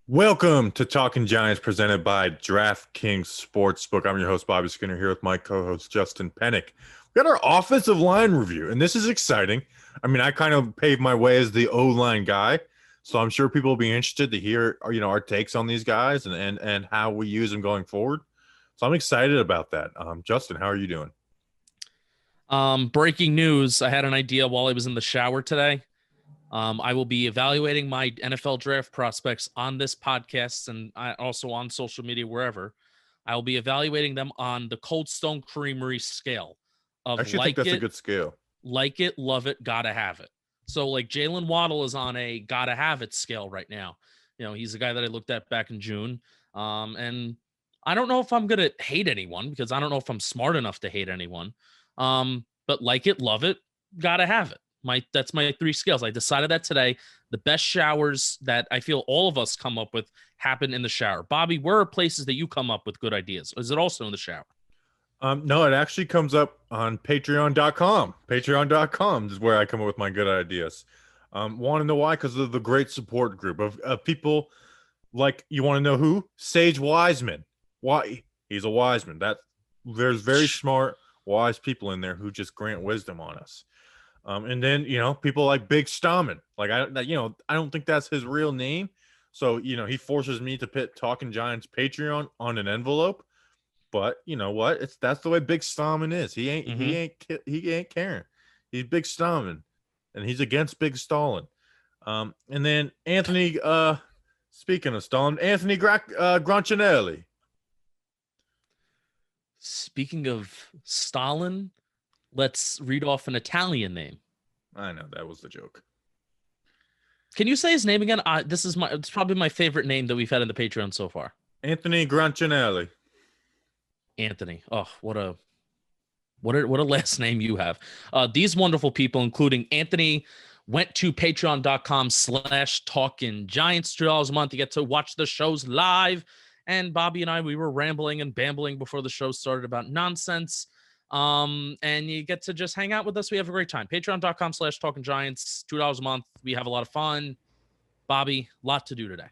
Welcome to Talking Giants presented by DraftKings Sportsbook. I'm your host, Bobby Skinner, here with my co-host, Justin Pennick. We got our offensive line review, and this is exciting. I mean, I kind of paved my way as the O-line guy, so I'm sure people will be interested to hear, our takes on these guys and how we use them going forward. So I'm excited about that. Justin, how are you doing? Breaking news. I had an idea while I was in the shower today. I will be evaluating my NFL draft prospects on this podcast and also on social media, wherever. I will be evaluating them on the Cold Stone Creamery scale I of actually think that's a good scale. like it, love it, gotta have it. So like Jalen Waddle is on a gotta have it scale right now. He's a guy that I looked at back in June. And I don't know if I'm gonna hate anyone because I don't know if I'm smart enough to hate anyone. But like it, love it, gotta have it. That's my three scales. I decided that today. The best showers that I feel all of us come up with happen in the shower. Bobby, where are places that you come up with good ideas? Is it also in the shower? No, it actually comes up on patreon.com. Patreon.com is where I come up with my good ideas. Want to know why? Because of the great support group of people like, you want to know who? Sage Wiseman. Why? He's a Wiseman. There's very smart, wise people in there who just grant wisdom on us. And then, people like Big Stahman. Like, I don't think that's his real name. So, he forces me to put Talking Giants Patreon on an envelope. But you know what? That's the way Big Stallman is. He ain't caring. He's Big Stallman, and he's against Big Stalin. And then Anthony. Speaking of Stalin, Anthony Grancinelli. Speaking of Stalin, let's read off an Italian name. I know that was the joke. Can you say his name again? It's probably my favorite name that we've had in the Patreon so far. Anthony Grancinelli. Anthony. Oh, what a last name you have. These wonderful people, including Anthony, went to patreon.com/talking giants, $2 a month. You get to watch the shows live. And Bobby and I, we were rambling and bambling before the show started about nonsense. And you get to just hang out with us. We have a great time. Patreon.com/talking giants, $2 a month. We have a lot of fun. Bobby, a lot to do today.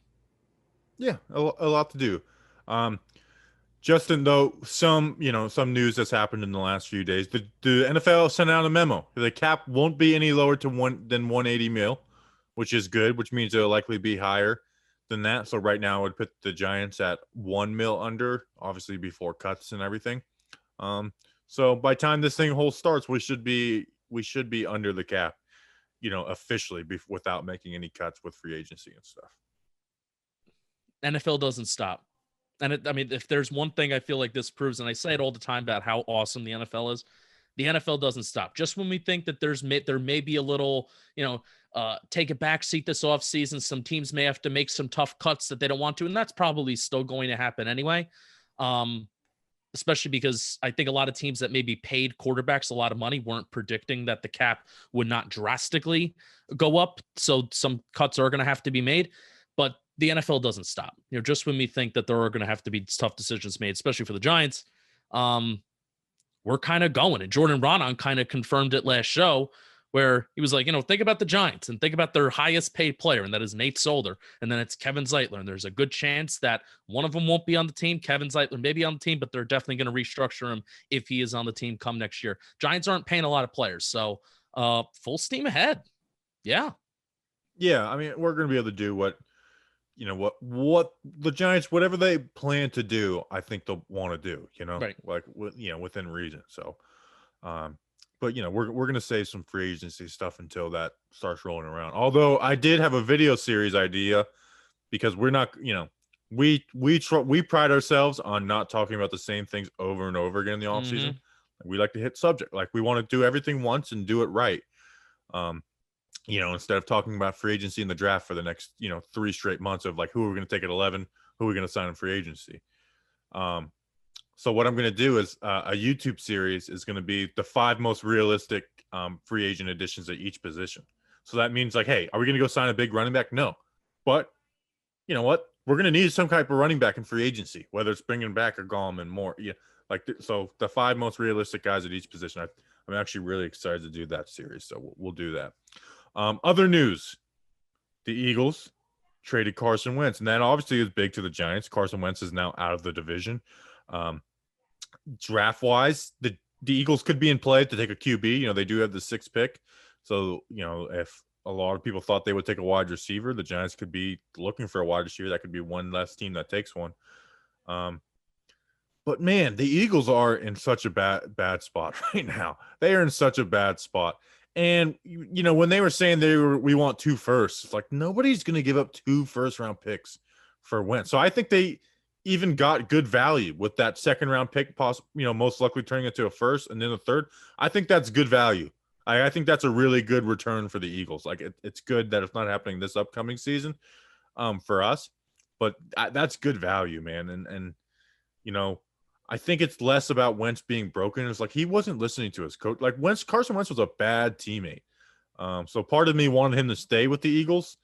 Yeah, a lot to do. Justin, though, some news that's happened in the last few days. The NFL sent out a memo. The cap won't be any lower than 180 mil, which is good, which means it'll likely be higher than that. So right now, I would put the Giants at 1 mil under, obviously before cuts and everything. So by the time this whole starts, we should be under the cap, officially without making any cuts with free agency and stuff. NFL doesn't stop. And if there's one thing I feel like this proves, and I say it all the time about how awesome the NFL is, the NFL doesn't stop. Just when we think that there may be a little, take a back seat this offseason, some teams may have to make some tough cuts that they don't want to, and that's probably still going to happen anyway. Especially because I think a lot of teams that maybe paid quarterbacks a lot of money weren't predicting that the cap would not drastically go up. So some cuts are going to have to be made. But the NFL doesn't stop. Just when we think that there are going to have to be tough decisions made, especially for the Giants, we're kind of going. And Jordan Ronan kind of confirmed it last show where he was like, think about the Giants and think about their highest paid player, and that is Nate Solder. And then it's Kevin Zeitler. And there's a good chance that one of them won't be on the team. Kevin Zeitler may be on the team, but they're definitely going to restructure him if he is on the team come next year. Giants aren't paying a lot of players. So full steam ahead. Yeah. Yeah. I mean, we're going to be able to do what the Giants, whatever they plan to do, I think they'll want to do, right. like, within reason. So, but we're going to save some free agency stuff until that starts rolling around. Although I did have a video series idea because we're not, we pride ourselves on not talking about the same things over and over again in the off season. We like to hit subject. Like, we want to do everything once and do it right. Instead of talking about free agency in the draft for the next, 3 straight months of like, who are we going to take at 11, who are we going to sign in free agency. So what I'm going to do is a YouTube series is going to be the 5 most realistic free agent additions at each position. So that means like, hey, are we going to go sign a big running back? No. But you know what? We're going to need some type of running back in free agency, whether it's bringing back or Gallman more. Yeah. So the 5 most realistic guys at each position. I'm actually really excited to do that series. So we'll do that. Other news, the Eagles traded Carson Wentz, and that obviously is big to the Giants. Carson Wentz is now out of the division. Draft wise, the Eagles could be in play to take a QB. You know, they do have the 6th pick, so you know if a lot of people thought they would take a wide receiver, the Giants could be looking for a wide receiver. That could be one less team that takes one. But man, the Eagles are in such a bad spot right now. They are in such a bad spot. And you know, when they were saying we want 2 firsts, it's like nobody's going to give up 2 first-round picks for Wentz. So I think they even got good value with that 2nd-round pick, most likely turning it to a first and then a third. I think that's good value. I think that's a really good return for the Eagles. Like it's good that it's not happening this upcoming season for us, but that's good value, man. And you know, I think it's less about Wentz being broken. It's like he wasn't listening to his coach. Like Carson Wentz was a bad teammate. So part of me wanted him to stay with the Eagles,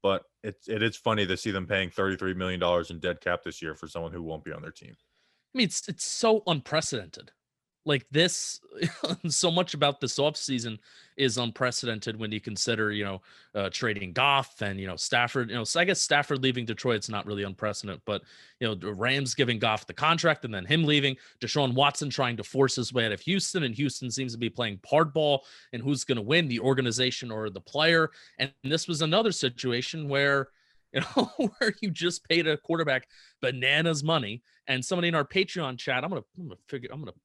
but it is funny to see them paying $33 million in dead cap this year for someone who won't be on their team. I mean, it's so unprecedented. Like this, so much about this offseason is unprecedented when you consider, trading Goff and, Stafford. So I guess Stafford leaving Detroit, it's not really unprecedented, but, the Rams giving Goff the contract and then him leaving, Deshaun Watson trying to force his way out of Houston, and Houston seems to be playing hardball and who's going to win, the organization or the player. And this was another situation where, where you just paid a quarterback bananas money. And somebody in our Patreon chat, I'm gonna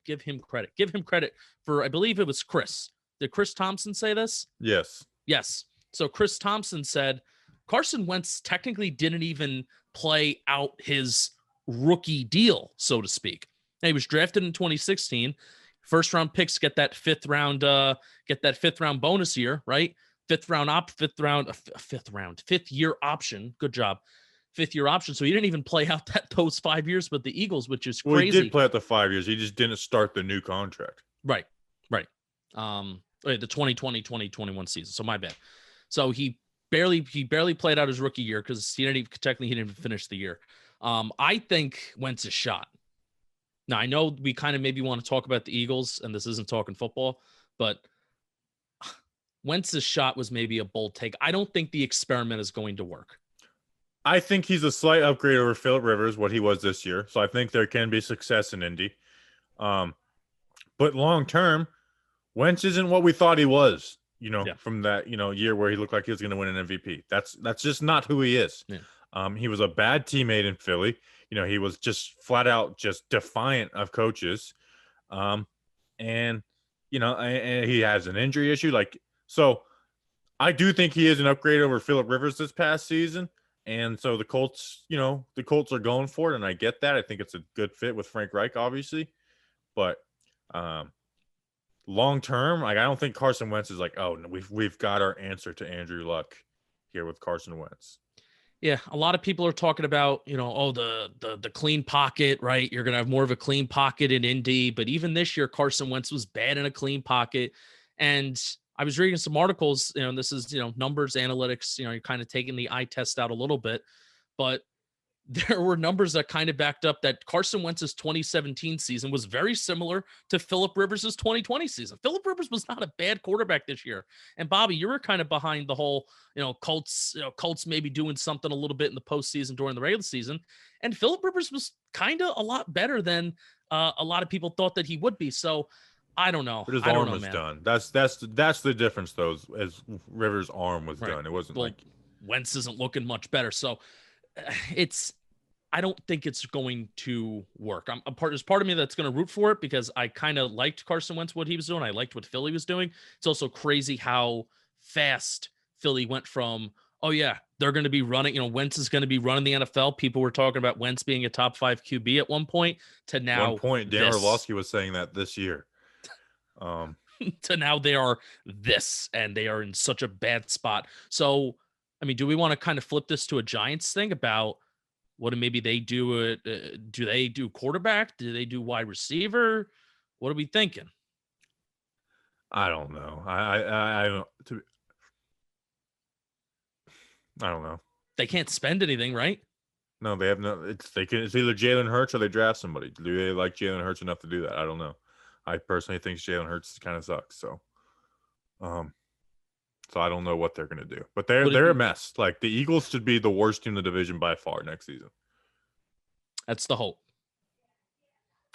give him credit. Give him credit for, I believe it was Chris. Did Chris Thompson say this? Yes. Yes. So Chris Thompson said Carson Wentz technically didn't even play out his rookie deal, so to speak. Now, he was drafted in 2016. First round picks get that fifth round bonus year, right? Fifth year option. Good job. 5th year option. So he didn't even play out those 5 years, but the Eagles, which is crazy. Well, he did play out the 5 years. He just didn't start the new contract. Right. The 2020-2021 season. So my bad. So he barely played out his rookie year because he didn't even finish the year. I think Wentz is shot. Now I know we kind of maybe want to talk about the Eagles, and this isn't talking football, but Wentz's shot was maybe a bold take. I don't think the experiment is going to work. I think he's a slight upgrade over Phillip Rivers, what he was this year. So I think there can be success in Indy. But long term, Wentz isn't what we thought he was, from that, year where he looked like he was going to win an MVP. That's just not who he is. Yeah. He was a bad teammate in Philly. He was just flat out just defiant of coaches. And he has an injury issue. So I do think he is an upgrade over Phillip Rivers this past season. And so the Colts are going for it, and I get that. I think it's a good fit with Frank Reich, obviously. But long term, I don't think Carson Wentz is like, oh, no, we've got our answer to Andrew Luck here with Carson Wentz. Yeah, a lot of people are talking about, the clean pocket, right? You're going to have more of a clean pocket in Indy. But even this year, Carson Wentz was bad in a clean pocket. And I was reading some articles, and this is, numbers, analytics, you're kind of taking the eye test out a little bit, but there were numbers that kind of backed up that Carson Wentz's 2017 season was very similar to Phillip Rivers' 2020 season. Phillip Rivers was not a bad quarterback this year. And Bobby, you were kind of behind the whole, Colts maybe doing something a little bit in the postseason during the regular season. And Phillip Rivers was kind of a lot better than a lot of people thought that he would be. So I don't know. But his arm was done. That's the difference, though, as Rivers' arm was done. It wasn't like Wentz isn't looking much better. So I don't think it's going to work. There's part of me that's going to root for it because I kind of liked Carson Wentz, what he was doing. I liked what Philly was doing. It's also crazy how fast Philly went from, oh yeah, they're going to be running, Wentz is going to be running the NFL. People were talking about Wentz being a top 5 QB at one point to now. One point, Dan Orlovsky was saying that this year. To now they are this, and they are in such a bad spot. So, I mean, do we want to kind of flip this to a Giants thing about what maybe they do? Do they do quarterback? Do they do wide receiver? What are we thinking? I don't know. I don't know. They can't spend anything, right? No, they have no. It's either Jalen Hurts or they draft somebody. Do they like Jalen Hurts enough to do that? I don't know. I personally think Jalen Hurts kind of sucks. So, So I don't know what they're going to do. But they're a mess. Like, the Eagles should be the worst team in the division by far next season. That's the hope.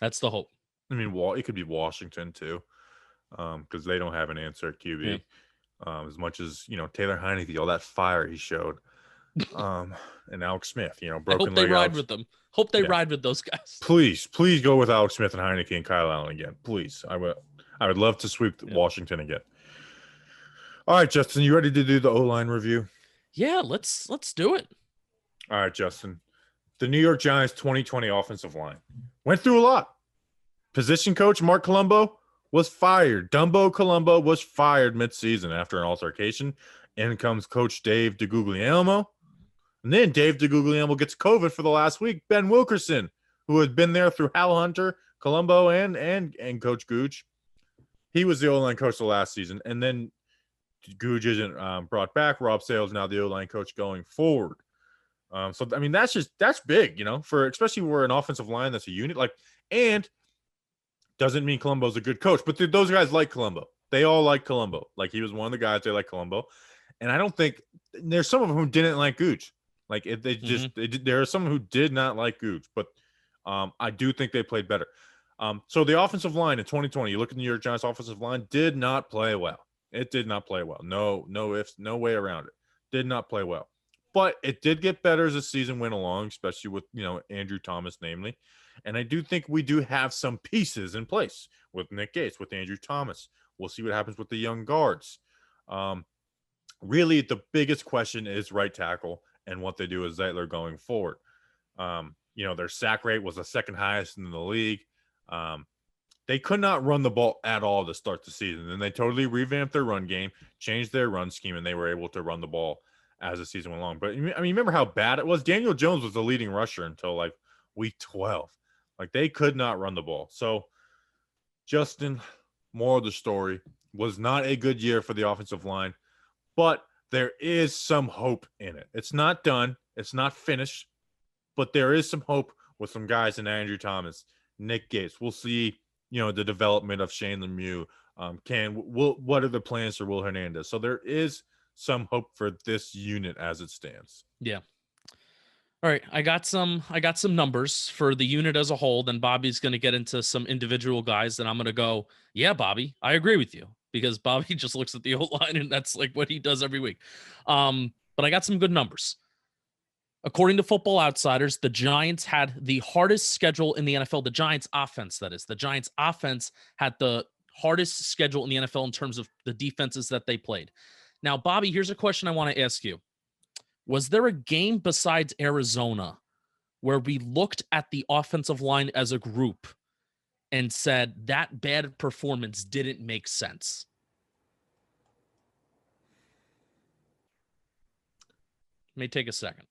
That's the hope. I mean, it could be Washington too, because they don't have an answer at QB. Yeah. As much as, Taylor Heineke, all that fire he showed, and Alex Smith, broken hope they leg. Ride with them. Hope they ride with those guys. Please go with Alex Smith and Heineke and Kyle Allen again. Please, I would love to sweep Washington again. All right, Justin, you ready to do the O-line review? Yeah, let's do it. All right, Justin. The New York Giants 2020 offensive line went through a lot. Position coach Mark Colombo was fired. Dumbo Colombo was fired midseason after an altercation. In comes Coach Dave DeGuglielmo. And then Dave DeGuglielmo gets COVID for the last week. Ben Wilkerson, who had been there through Hal Hunter, Colombo, and Coach Googe. He was the O-line coach the last season. And then Googe isn't brought back. Rob Sale's now the O-line coach going forward. So, I mean, that's big, for especially we're an offensive line that's a unit. And doesn't mean Colombo's a good coach, but those guys like Colombo. They all like Colombo. Like, he was one of the guys they like Colombo. And I don't think there's some of them who didn't like Googe. Like, there are some who did not like Googe, but I do think they played better. So the offensive line in 2020, you look at the New York Giants offensive line, did not play well. It did not play well. No ifs, no way around it. Did not play well. But it did get better as the season went along, especially with, Andrew Thomas, namely. And I do think we do have some pieces in place with Nick Gates, with Andrew Thomas. We'll see what happens with the young guards. Really, the biggest question is right tackle and what they do with Zeitler going forward. Their sack rate was the second highest in the league. They could not run the ball at all to start the season. And they totally revamped their run game, changed their run scheme, and they were able to run the ball as the season went along. But, I mean, remember how bad it was? Daniel Jones was the leading rusher until, week 12. They could not run the ball. So, Justin, moral of the story, was not a good year for the offensive line. But there is some hope in it. It's not done. It's not finished. But there is some hope with some guys in Andrew Thomas, Nick Gates. We'll see, the development of Shane Lemieux. What are the plans for Will Hernandez? So there is some hope for this unit as it stands. Yeah. All right. I got some numbers for the unit as a whole. Then Bobby's going to get into some individual guys. Then I'm going to go, yeah, Bobby, I agree with you, because Bobby just looks at the O-line and that's what he does every week. But I got some good numbers. According to Football Outsiders, the Giants had the hardest schedule in the NFL. The Giants offense, that is. The Giants offense had the hardest schedule in the NFL in terms of the defenses that they played. Now, Bobby, here's a question I want to ask you. Was there a game besides Arizona where we looked at the offensive line as a group and said that bad performance didn't make sense? May take a second.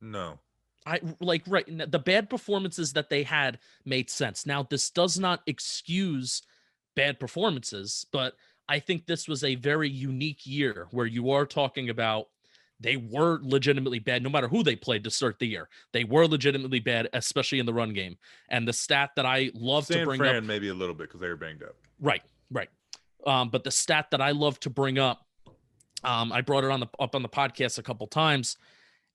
No. The bad performances that they had made sense. Now, this does not excuse bad performances, but I think this was a very unique year where you are talking about they were legitimately bad no matter who they played to start the year. They were legitimately bad, especially in the run game. And the stat that I love to bring up, maybe a little bit because they were banged up. Right. But the stat that I love to bring up, I brought it up on the podcast a couple times,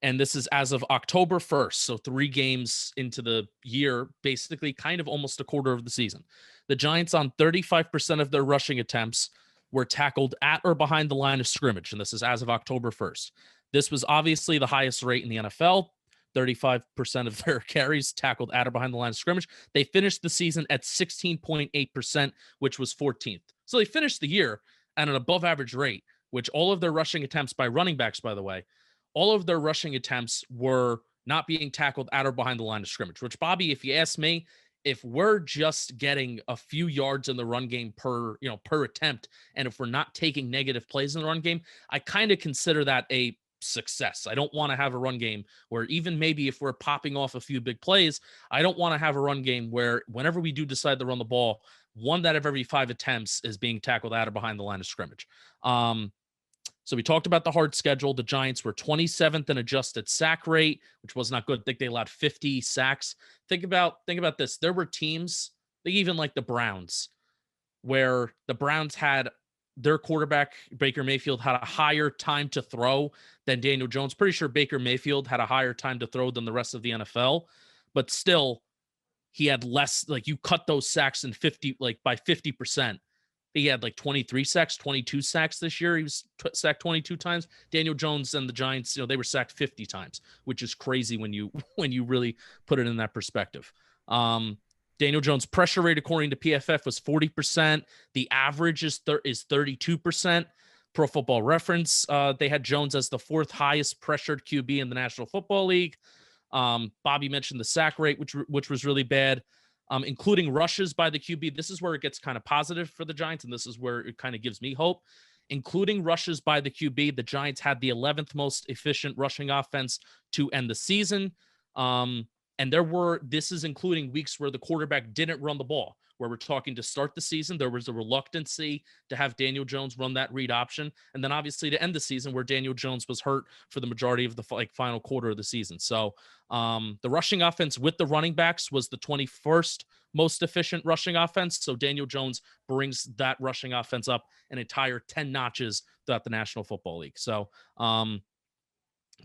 and this is as of October 1st. So 3 games into the year, basically kind of almost a quarter of the season. The Giants, on 35% of their rushing attempts, were tackled at or behind the line of scrimmage. And this is as of October 1st. This was obviously the highest rate in the NFL. 35% of their carries tackled at or behind the line of scrimmage. They finished the season at 16.8%, which was 14th. So they finished the year at an above average rate, which all of their rushing attempts by running backs, by the way, all of their rushing attempts were not being tackled at or behind the line of scrimmage, which, Bobby, if you ask me, if we're just getting a few yards in the run game per attempt, and if we're not taking negative plays in the run game, I kind of consider that a success. I don't want to have a run game where, even maybe if we're popping off a few big plays, I don't want to have a run game where whenever we do decide to run the ball, 1 out of every 5 attempts is being tackled at or behind the line of scrimmage. So we talked about the hard schedule. The Giants were 27th in adjusted sack rate, which was not good. I think they allowed 50 sacks. Think about this. There were teams, even like the Browns, where the Browns had their quarterback, Baker Mayfield, had a higher time to throw than Daniel Jones. Pretty sure Baker Mayfield had a higher time to throw than the rest of the NFL, but still, he had less. Like, you cut those sacks in 50, like by 50%. He had like 23 sacks, 22 sacks this year. He was sacked 22 times. Daniel Jones and the Giants, they were sacked 50 times, which is crazy when you really put it in that perspective. Daniel Jones' pressure rate, according to PFF, was 40%. The average is 32%. Pro Football Reference, they had Jones as the 4th highest pressured QB in the National Football League. Bobby mentioned the sack rate, which was really bad. Including rushes by the QB. This is where it gets kind of positive for the Giants, and this is where it kind of gives me hope. Including rushes by the QB, the Giants had the 11th most efficient rushing offense to end the season. And this is including weeks where the quarterback didn't run the ball, where we're talking to start the season. There was a reluctancy to have Daniel Jones run that read option. And then obviously to end the season where Daniel Jones was hurt for the majority of the final quarter of the season. So the rushing offense with the running backs was the 21st most efficient rushing offense. So Daniel Jones brings that rushing offense up an entire 10 notches throughout the National Football League. So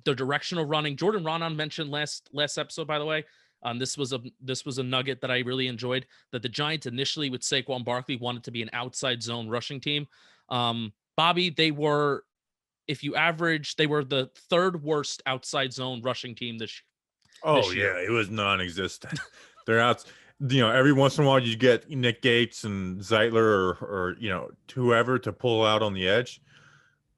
the directional running, Jordan Ronan mentioned last episode, by the way. This was a nugget that I really enjoyed, that the Giants initially with Saquon Barkley wanted to be an outside zone rushing team. Bobby, they were the 3rd worst outside zone rushing team this year. It was non-existent. They're out. Every once in a while you get Nick Gates and Zeitler or whoever to pull out on the edge,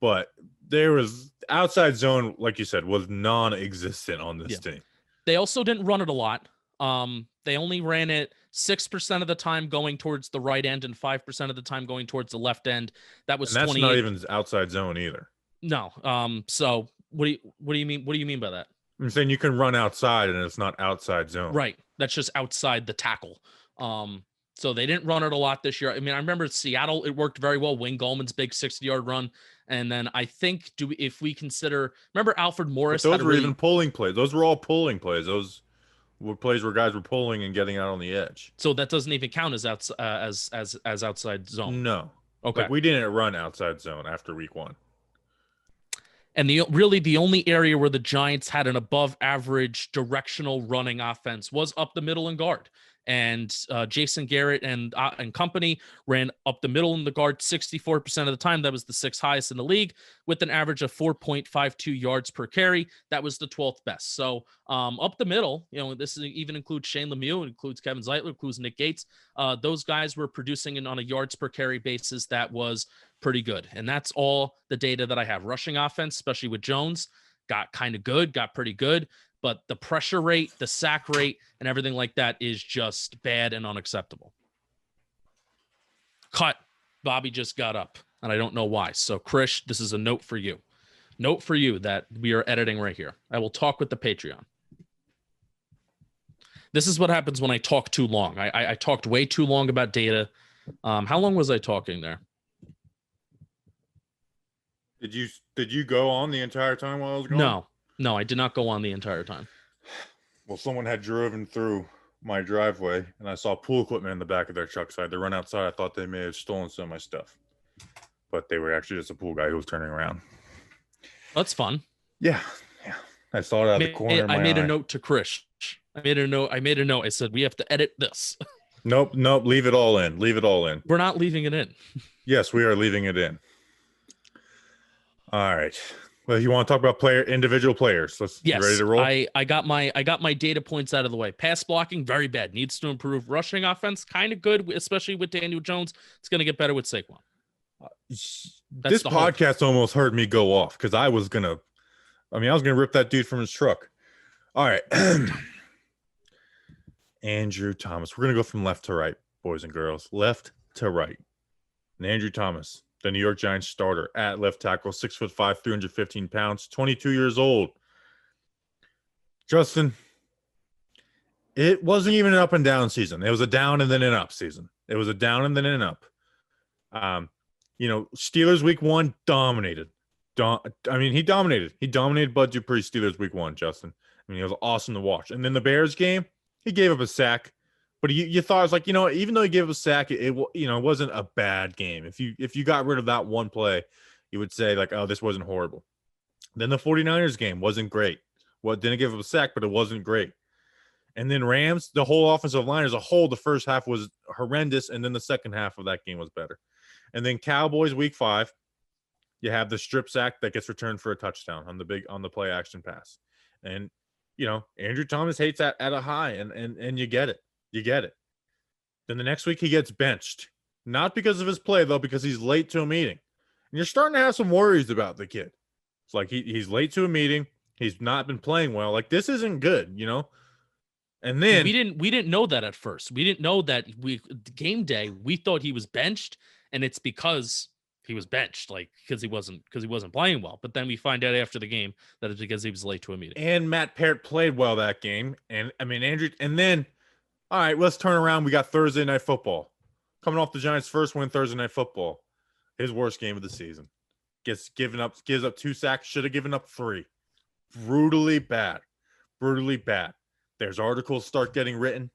but there was outside zone, like you said, was non-existent on this team. They also didn't run it a lot. They only ran it 6% of the time going towards the right end and 5% of the time going towards the left end. That was 28. Not even outside zone either. No. So what do you mean? What do you mean by that? I'm saying you can run outside and it's not outside zone. Right. That's just outside the tackle. So they didn't run it a lot this year. I mean, I remember Seattle, it worked very well. Wayne Gallman's big 60-yard run. And then I think, if we consider, remember Alfred Morris? But those were even pulling plays. Those were all pulling plays. Those were plays where guys were pulling and getting out on the edge. So that doesn't even count as outside zone. No. Okay. Like, we didn't run outside zone after week 1. And the only area where the Giants had an above average directional running offense was up the middle and guard. And Jason Garrett and company ran up the middle in the guard 64% of the time. That was the 6th highest in the league, with an average of 4.52 yards per carry. That was the 12th best. So up the middle, this even includes Shane Lemieux, it includes Kevin Zeitler, includes Nick Gates. Those guys were producing on a yards per carry basis that was pretty good. And that's all the data that I have. Rushing offense, especially with Jones, got kind of good, got pretty good. But the pressure rate, the sack rate, and everything like that is just bad and unacceptable. Cut. Bobby just got up, and I don't know why. So, Krish, this is a note for you. Note for you that we are editing right here. I will talk with the Patreon. This is what happens when I talk too long. I talked way too long about data. How long was I talking there? Did you go on the entire time while I was going? No, I did not go on the entire time. Well, someone had driven through my driveway, and I saw pool equipment in the back of their truck. So I had to run outside. I thought they may have stolen some of my stuff, but they were actually just a pool guy who was turning around. That's fun. Yeah. I saw it out of the corner of my eye. I made a note to Krish. I made a note. I said, we have to edit this. Nope. Leave it all in. We're not leaving it in. Yes, we are leaving it in. All right. Well, you want to talk about individual players? Yes, ready to roll? I got my data points out of the way. Pass blocking, very bad. Needs to improve. Rushing offense, kind of good, especially with Daniel Jones. It's going to get better with Saquon. This podcast almost heard me go off because I was gonna rip that dude from his truck. All right. Andrew Thomas. We're going to go from left to right, boys and girls. Left to right. And Andrew Thomas, the New York Giants starter at left tackle, 6'5", 315 pounds, 22 years old. Justin, it wasn't even an up and down season. It was a down and then an up season. Steelers week 1 dominated. He dominated. He dominated Bud Dupree Steelers week 1, Justin. It was awesome to watch. And then the Bears game, he gave up a sack, But you thought it was like, even though he gave up a sack, it wasn't a bad game. If you got rid of that one play, you would say like, oh, this wasn't horrible. Then the 49ers game wasn't great. Well, didn't give up a sack, but it wasn't great. And then Rams, the whole offensive line as a whole, the first half was horrendous, and then the second half of that game was better. And then Cowboys week 5, you have the strip sack that gets returned for a touchdown on the play action pass. And Andrew Thomas hates that at a high, and you get it. You get it. Then the next week he gets benched. Not because of his play, though, because he's late to a meeting. And you're starting to have some worries about the kid. It's like he's late to a meeting. He's not been playing well. Like, this isn't good, And then we didn't know that at first. We didn't know that game day. We thought he was benched, and it's because he was benched, like because he wasn't playing well. But then we find out after the game that it's because he was late to a meeting. And Matt Parrott played well that game. And I mean, Andrew, and then all right, let's turn around. We got Thursday Night Football. Coming off the Giants' first win Thursday Night Football. His worst game of the season. Gives up 2 sacks, should have given up 3. Brutally bad. There's articles start getting written.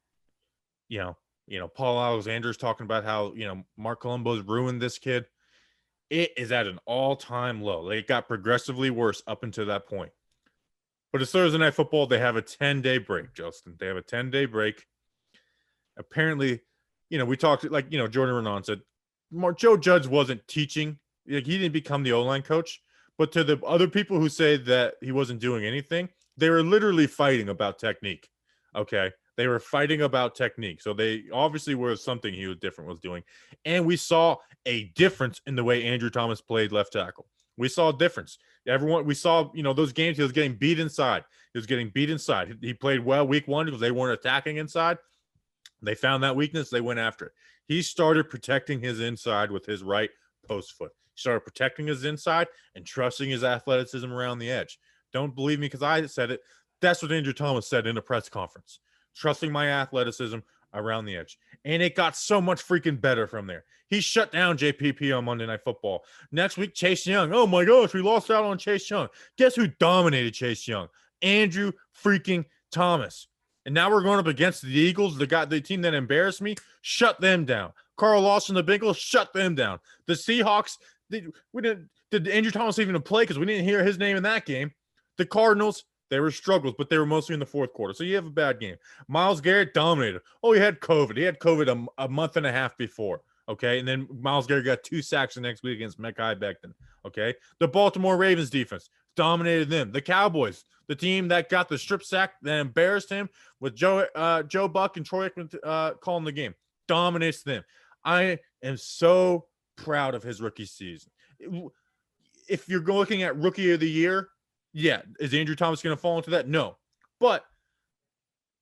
Paul Alexander's talking about how, Mark Colombo's ruined this kid. It is at an all-time low. It got progressively worse up until that point. But it's Thursday Night Football. They have a 10-day break, Justin. They have a 10-day break. Apparently, we talked, like, Jordan Renan said, Joe Judge wasn't teaching. Like, he didn't become the O-line coach. But to the other people who say that he wasn't doing anything, they were literally fighting about technique. Okay? They were fighting about technique. So they obviously were something he was doing. And we saw a difference in the way Andrew Thomas played left tackle. We saw a difference. We saw, those games he was getting beat inside. He played well week 1 because they weren't attacking inside. They found that weakness. They went after it. He started protecting his inside with his right post foot. He started protecting his inside and trusting his athleticism around the edge. Don't believe me because I said it. That's what Andrew Thomas said in a press conference. Trusting my athleticism around the edge. And it got so much freaking better from there. He shut down JPP on Monday Night Football. Next week, Chase Young. Oh my gosh, we lost out on Chase Young. Guess who dominated Chase Young? Andrew freaking Thomas. And now we're going up against the Eagles, the team that embarrassed me. Shut them down. Carl Lawson, the Bengals, shut them down. The Seahawks, did Andrew Thomas even play because we didn't hear his name in that game. The Cardinals, they were struggles, but they were mostly in the fourth quarter. So you have a bad game. Myles Garrett dominated. Oh, he had COVID. He had COVID a month and a half before. Okay. And then Myles Garrett got 2 sacks the next week against Mekhi Becton. Okay. The Baltimore Ravens defense dominated them. The Cowboys, the team that got the strip sack that embarrassed him with Joe Buck and Troy Aikman calling the game, dominates them. I am so proud of his rookie season. If you're looking at rookie of the year, yeah, is Andrew Thomas going to fall into that? No. But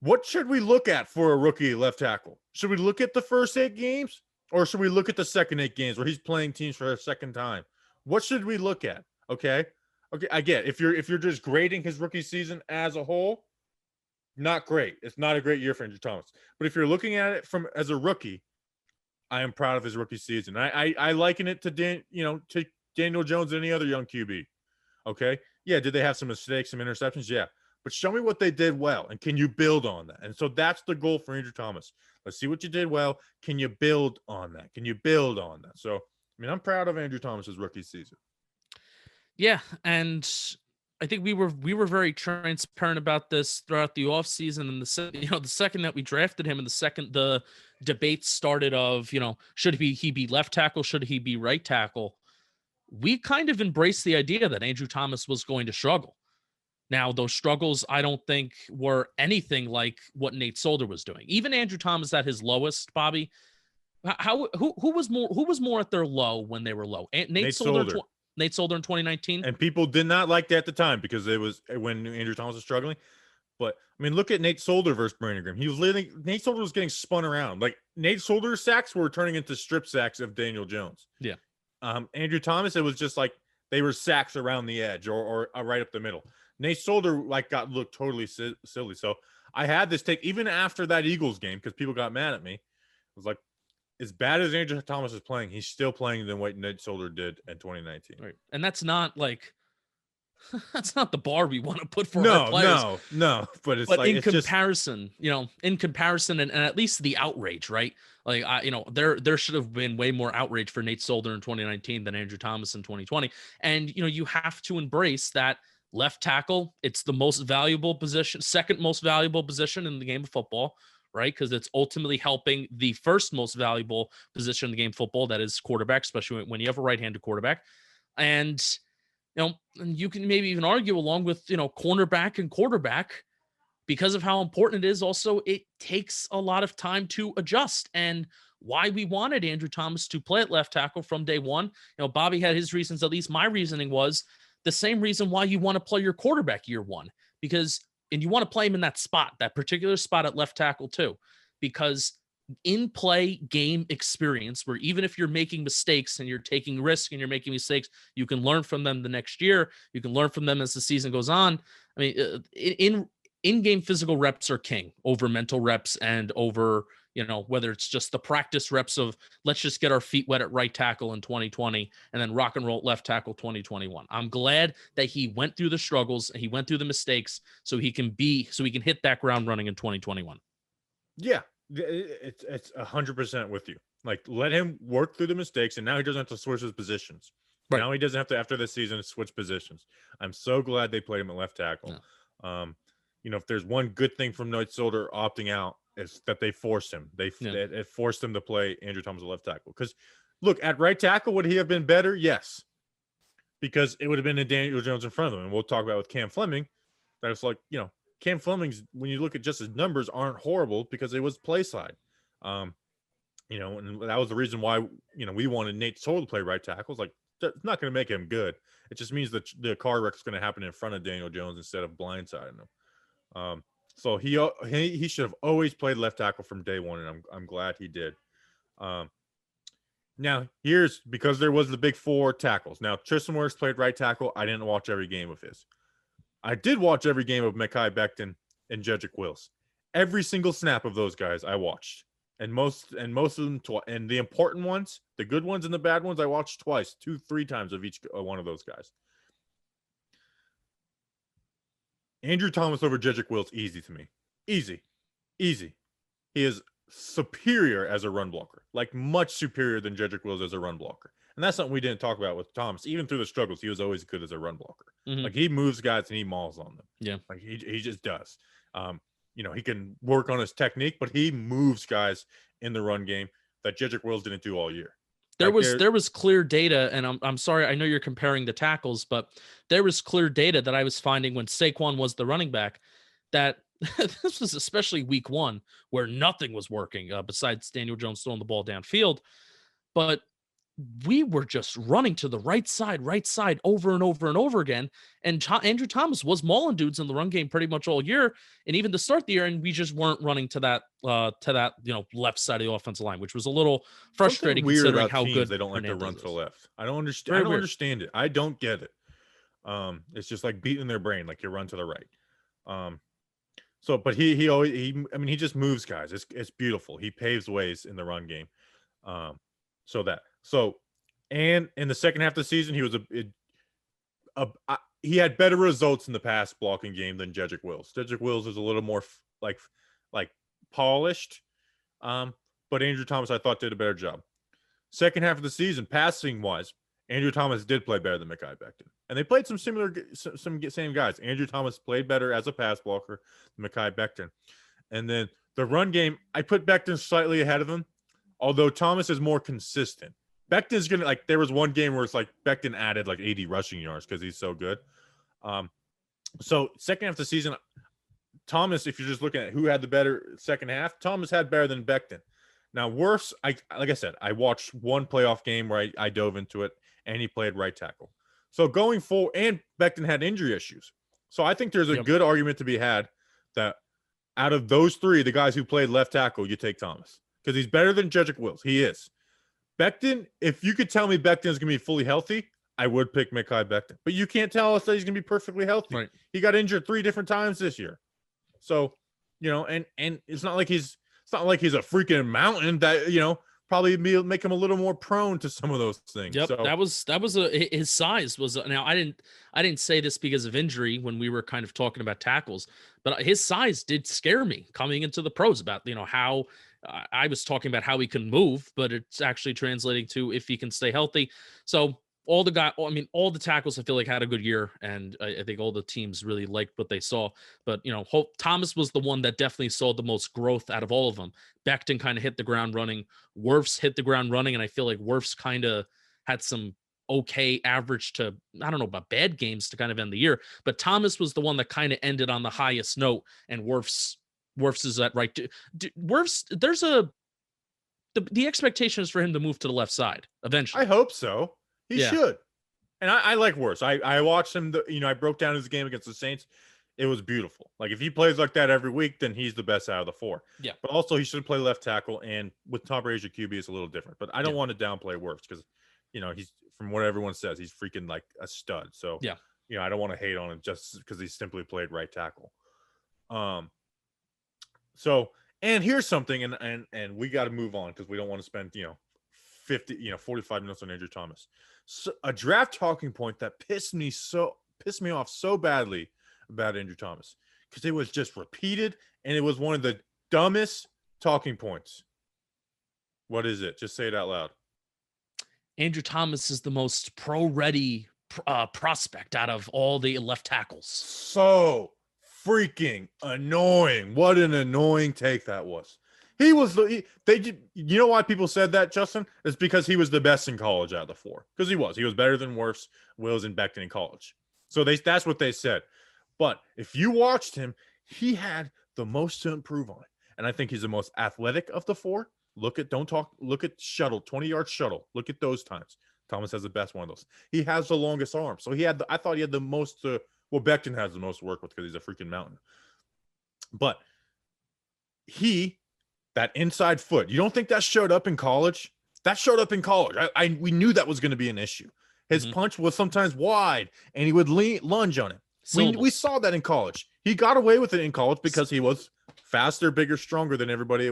what should we look at for a rookie left tackle? Should we look at the first 8 games or should we look at the second 8 games where he's playing teams for a second time? What should we look at? Okay, I get it. If you're just grading his rookie season as a whole, not great. It's not a great year for Andrew Thomas. But if you're looking at it as a rookie, I am proud of his rookie season. I liken it to to Daniel Jones and any other young QB. Okay. Yeah. Did they have some mistakes, some interceptions? Yeah. But show me what they did well. And can you build on that? And so that's the goal for Andrew Thomas. Let's see what you did well. Can you build on that? So, I mean, I'm proud of Andrew Thomas's rookie season. Yeah. And I think we were very transparent about this throughout the offseason. And the second that we drafted him and the second the debate started of, should he be left tackle? Should he be right tackle? We kind of embraced the idea that Andrew Thomas was going to struggle. Now, those struggles, I don't think were anything like what Nate Solder was doing. Even Andrew Thomas at his lowest, Bobby, who was more at their low when they were low? Nate Solder. Nate Solder in 2019. And people did not like that at the time because it was when Andrew Thomas was struggling. But I mean, look at Nate Solder versus Brandon Graham. Nate Solder was getting spun around. Like Nate Solder's sacks were turning into strip sacks of Daniel Jones. Yeah. Andrew Thomas, it was just like they were sacks around the edge or right up the middle. Nate Solder looked totally silly. So I had this take even after that Eagles game because people got mad at me. It was like, as bad as Andrew Thomas is playing, he's still playing than what Nate Solder did in 2019. Right. And that's not like that's not the bar we want to put for our No, players. no. But it's But like, in it's just, comparison, and at least the outrage, right? Like, there should have been way more outrage for Nate Solder in 2019 than Andrew Thomas in 2020. And, you have to embrace that left tackle. It's the most valuable position, second most valuable position in the game of football, right? Because it's ultimately helping the first most valuable position in the game of football, that is quarterback, especially when you have a right-handed quarterback. And, and you can maybe even argue along with, cornerback and quarterback, because of how important it is. Also, it takes a lot of time to adjust, and why we wanted Andrew Thomas to play at left tackle from day one. Bobby had his reasons. At least my reasoning was the same reason why you want to play your quarterback year one, and you want to play him in that spot, that particular spot at left tackle too, because in play game experience, where even if you're making mistakes and you're taking risk and you're making mistakes, you can learn from them the next year. You can learn from them as the season goes on. I mean, in-game physical reps are king over mental reps and over, whether it's just the practice reps of let's just get our feet wet at right tackle in 2020 and then rock and roll at left tackle 2021. I'm glad that he went through the struggles, he went through the mistakes, so he can hit that ground running in 2021. Yeah, it's 100% with you. Like, let him work through the mistakes, and now he doesn't have to switch his positions. Right. Now he doesn't have to, after this season, switch positions. I'm so glad they played him at left tackle. Yeah. If there's one good thing from Nate Solder opting out, is that they forced him. It forced him to play Andrew Thomas at left tackle. Because, look, at right tackle, would he have been better? Yes. Because it would have been a Daniel Jones in front of him. And we'll talk about with Cam Fleming. That it's like, Cam Fleming's, when you look at just his numbers, aren't horrible because it was play side. And that was the reason why, we wanted Nate Solder to play right tackle. It's like, it's not going to make him good. It just means that the car wreck is going to happen in front of Daniel Jones instead of blindsiding him. So he should have always played left tackle from day one, and I'm glad he did. Now because there was the big four tackles. Now Tristan Wirfs played right tackle. I didn't watch every game of his. I did watch every game of Mekhi Becton and Jedrick Wills. Every single snap of those guys I watched, and most of them and the important ones, the good ones and the bad ones, I watched twice, 2-3 times of each one of those guys. Andrew Thomas over Jedrick Wills, easy to me. Easy. He is superior as a run blocker, like much superior than Jedrick Wills as a run blocker. And that's something we didn't talk about with Thomas. Even through the struggles, he was always good as a run blocker. Mm-hmm. Like, he moves guys and he mauls on them. Yeah. Like, he just does. He can work on his technique, but he moves guys in the run game that Jedrick Wills didn't do all year. There was clear data, and I'm sorry, I know you're comparing the tackles, but there was clear data that I was finding when Saquon was the running back, that this was especially week one, where nothing was working besides Daniel Jones throwing the ball downfield. But we were just running to the right side over and over and over again. And Andrew Thomas was mauling dudes in the run game pretty much all year, and even to start the year, and we just weren't running to that left side of the offensive line, which was a little frustrating considering how good they don't like to run to the left. I don't understand it. I don't get it. It's just like beating their brain, like you run to the right. But he just moves guys. It's beautiful. He paves ways in the run game. And in the second half of the season, he was he had better results in the pass blocking game than Jedrick Wills. Jedrick Wills is a little more like polished. But Andrew Thomas, I thought, did a better job. Second half of the season, passing wise, Andrew Thomas did play better than Mekhi Becton. And they played some same guys. Andrew Thomas played better as a pass blocker than Mekhi Becton. And then the run game, I put Becton slightly ahead of him, although Thomas is more consistent. Becton's going to, there was one game where it's like Becton added 80 rushing yards because he's so good. So second half of the season, Thomas, if you're just looking at who had the better second half, Thomas had better than Becton. Now, worse, like I said, I watched one playoff game where I dove into it, and he played right tackle. So going forward, and Becton had injury issues. So I think there's a good argument to be had that out of those three, the guys who played left tackle, you take Thomas. Because he's better than Jedrick Wills. He is. Becton, if you could tell me Becton is going to be fully healthy, I would pick Mekhi Becton. But you can't tell us that he's going to be perfectly healthy. Right. He got injured 3 different times this year. So, and it's not like he's a freaking mountain that, probably make him a little more prone to some of those things. Yep, So his size was now I didn't say this because of injury when we were kind of talking about tackles, but his size did scare me coming into the pros about how I was talking about how he can move, but it's actually translating to if he can stay healthy. So all the tackles I feel like had a good year, and I think all the teams really liked what they saw. But Thomas was the one that definitely saw the most growth out of all of them. Becton kind of hit the ground running. Wirfs hit the ground running, and I feel like Wirfs kind of had some okay average to, I don't know about bad games to kind of end the year, but Thomas was the one that kind of ended on the highest note, and Wirfs is that right. Wirfs, the expectation is for him to move to the left side eventually. I hope so. He should. And I like Wirfs. I watched him. I broke down his game against the Saints. It was beautiful. Like, if he plays like that every week, then he's the best out of the four. Yeah. But also, he should play left tackle. And with Tom Brady's QB, it's a little different. But I don't want to downplay Wirfs because, he's, from what everyone says, he's freaking like a stud. So, I don't want to hate on him just because he simply played right tackle. So, and here's something, and we got to move on because we don't want to spend, 45 minutes on Andrew Thomas. So, a draft talking point that pissed me off so badly about Andrew Thomas, because it was just repeated, and it was one of the dumbest talking points. What is it? Just say it out loud. Andrew Thomas is the most pro-ready prospect out of all the left tackles. So freaking annoying. What an annoying take that was. He was you know why people said that, Justin? It's because he was the best in college out of the four. Because he was better than Wirfs, Wills, and Becton in college. So that's what they said. But if you watched him, he had the most to improve on. And I think he's the most athletic of the four. Look at shuttle, 20-yard shuttle. Look at those times. Thomas has the best one of those. He has the longest arm. So I thought he had the most Becton has the most to work with because he's a freaking mountain. But that inside foot, you don't think that showed up in college? That showed up in college. We knew that was going to be an issue. His punch was sometimes wide, and he would lunge on it. We saw that in college. He got away with it in college because he was faster, bigger, stronger than everybody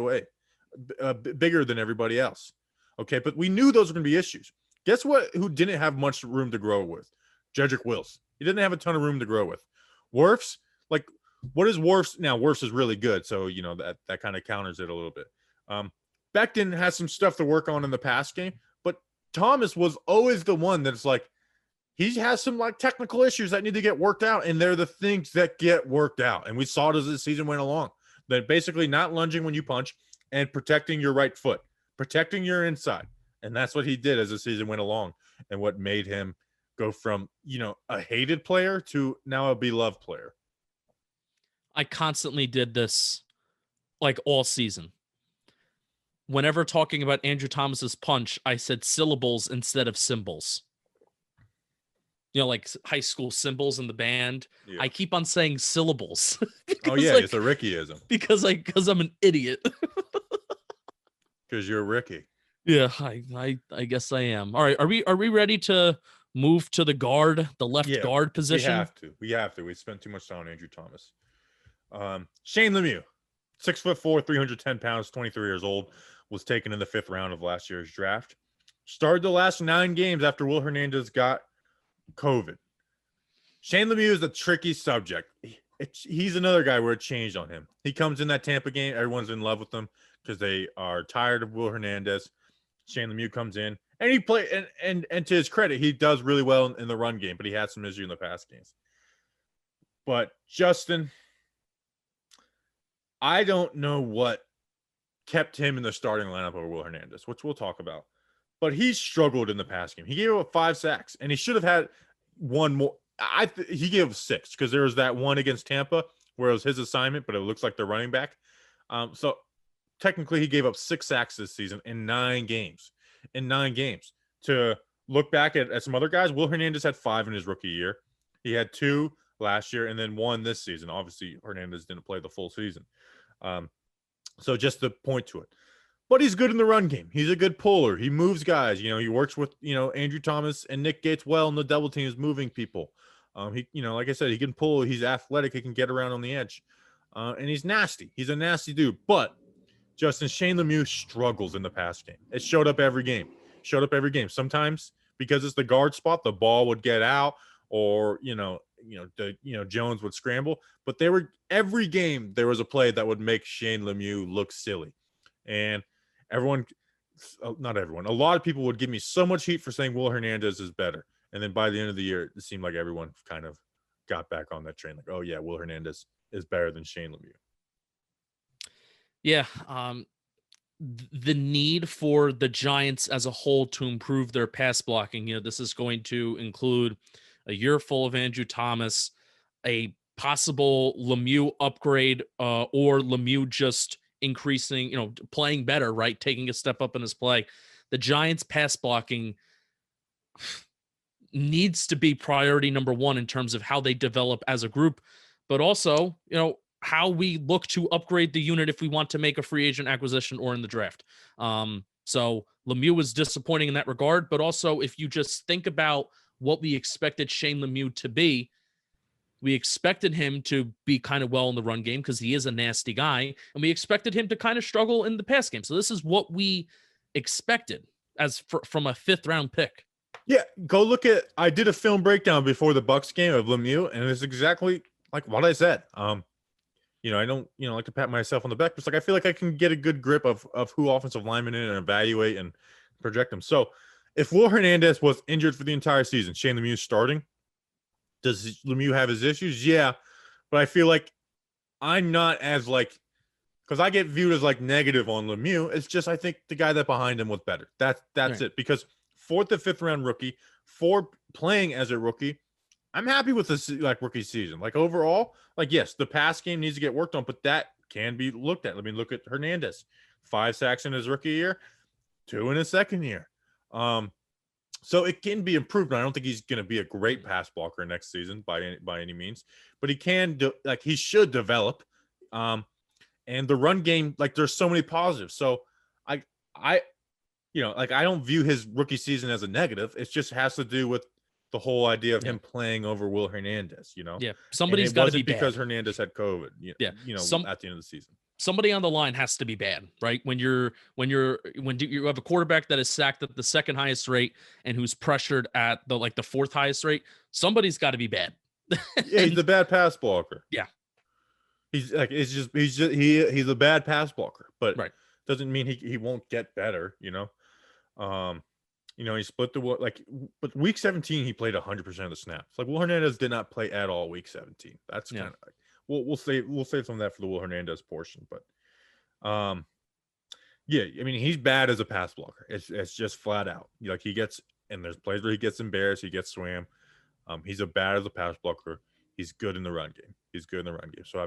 bigger than everybody else. Okay, but we knew those were going to be issues. Guess what? Who didn't have much room to grow with? Jedrick Wills. He didn't have a ton of room to grow with. Wirfs, like, what is Wirfs? Now, Wirfs is really good, so that kind of counters it a little bit. Becton has some stuff to work on in the pass game, but Thomas was always the one that's like, he has some like technical issues that need to get worked out, and they're the things that get worked out. And we saw it as the season went along. That basically not lunging when you punch and protecting your right foot, protecting your inside. And that's what he did as the season went along, and what made him go from, a hated player to now a beloved player. I constantly did this like all season. Whenever talking about Andrew Thomas's punch, I said syllables instead of symbols. Like high school symbols in the band. Yeah. I keep on saying syllables. It's a Rickyism. Because I'm an idiot. Because you're Ricky. Yeah, I guess I am. All right, are we ready to move to the left guard position? We have to. We spent too much time on Andrew Thomas. Shane Lemieux, 6'4", 310 pounds, 23 years old, was taken in the 5th round of last year's draft. Started the last 9 games after Will Hernandez got COVID. Shane Lemieux is a tricky subject. He's another guy where it changed on him. He comes in that Tampa game, everyone's in love with him because they are tired of Will Hernandez. Shane Lemieux comes in, and he played, and to his credit, he does really well in the run game, but he had some issue in the pass games. But Justin, I don't know what kept him in the starting lineup over Will Hernandez, which we'll talk about. But he struggled in the pass game. He gave up 5 sacks, and he should have had one more. He gave 6 because there was that one against Tampa where it was his assignment, but it looks like the running back. So technically, he gave up 6 sacks this season in 9 games. To look back at some other guys, Will Hernandez had 5 in his rookie year. He had 2 last year and then 1 this season. Obviously, Hernandez didn't play the full season. So just to point to it. But he's good in the run game. He's a good puller. He moves guys. He works with, Andrew Thomas and Nick Gates well in the double teams, moving people. Like I said, he can pull. He's athletic. He can get around on the edge. And he's nasty. He's a nasty dude. But Justin, Shane Lemieux struggles in the pass game. It showed up every game. Sometimes because it's the guard spot, the ball would get out, or Jones would scramble. But every game there was a play that would make Shane Lemieux look silly, and not everyone, a lot of people would give me so much heat for saying Will Hernandez is better, and then by the end of the year, it seemed like everyone kind of got back on that train. Like, oh yeah, Will Hernandez is better than Shane Lemieux. Yeah. The need for the Giants as a whole to improve their pass blocking. This is going to include a year full of Andrew Thomas, a possible Lemieux upgrade, or Lemieux just increasing, playing better, right? Taking a step up in his play. The Giants pass blocking needs to be priority number one in terms of how they develop as a group, but also, how we look to upgrade the unit if we want to make a free agent acquisition or in the draft. So Lemieux was disappointing in that regard, but also if you just think about what we expected Shane Lemieux to be, we expected him to be kind of well in the run game because he is a nasty guy, and we expected him to kind of struggle in the pass game. So this is what we expected from a 5th round pick. Yeah, go look at. I did a film breakdown before the Bucs game of Lemieux, and it's exactly like what I said. I don't, like to pat myself on the back, but it's like I feel like I can get a good grip of who offensive linemen in and evaluate and project them. So, if Will Hernandez was injured for the entire season, Shane Lemieux starting, does Lemieux have his issues? Yeah, but I feel like I'm not as because I get viewed as negative on Lemieux. It's just I think the guy that behind him was better. That's right. It. Because 4th to 5th round rookie, for playing as a rookie, I'm happy with this rookie season. Overall, yes, the pass game needs to get worked on, but that can be looked at. Look at Hernandez. 5 sacks in his rookie year, 2 in his second year. So it can be improved. I don't think he's going to be a great pass blocker next season by any means, but he can he should develop. And the run game, there's so many positives. So I don't view his rookie season as a negative. It just has to do with the whole idea of him playing over Will Hernandez, Yeah, somebody's got to be bad. Because Hernandez had COVID, at the end of the season. Somebody on the line has to be bad, right? When you have a quarterback that is sacked at the 2nd highest rate and who's pressured at the 4th highest rate, somebody's got to be bad. Yeah, he's a bad pass blocker. Yeah. He's a bad pass blocker, but right. Doesn't mean he won't get better, he split but week 17 he played 100% of the snaps. Will Hernandez did not play at all week 17. That's kind of we'll save some of that for the Will Hernandez portion, but he's bad as a pass blocker. It's just flat out. He gets, and there's plays where he gets embarrassed, he gets swam. He's bad as a pass blocker. He's good in the run game. So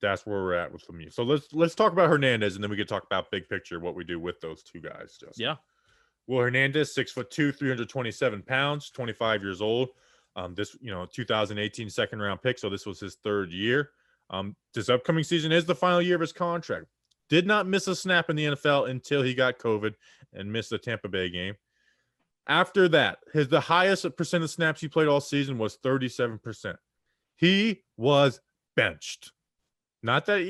that's where we're at with Lemieux. So let's talk about Hernandez, and then we can talk about big picture what we do with those two guys. Justin. Yeah. Will Hernandez, 6'2", 327 pounds, 25 years old. This 2018 2nd round pick. So this was his 3rd year. This upcoming season is the final year of his contract. Did not miss a snap in the NFL until he got COVID and missed the Tampa Bay game. After that, the highest percent of snaps he played all season was 37%. He was benched. Not that,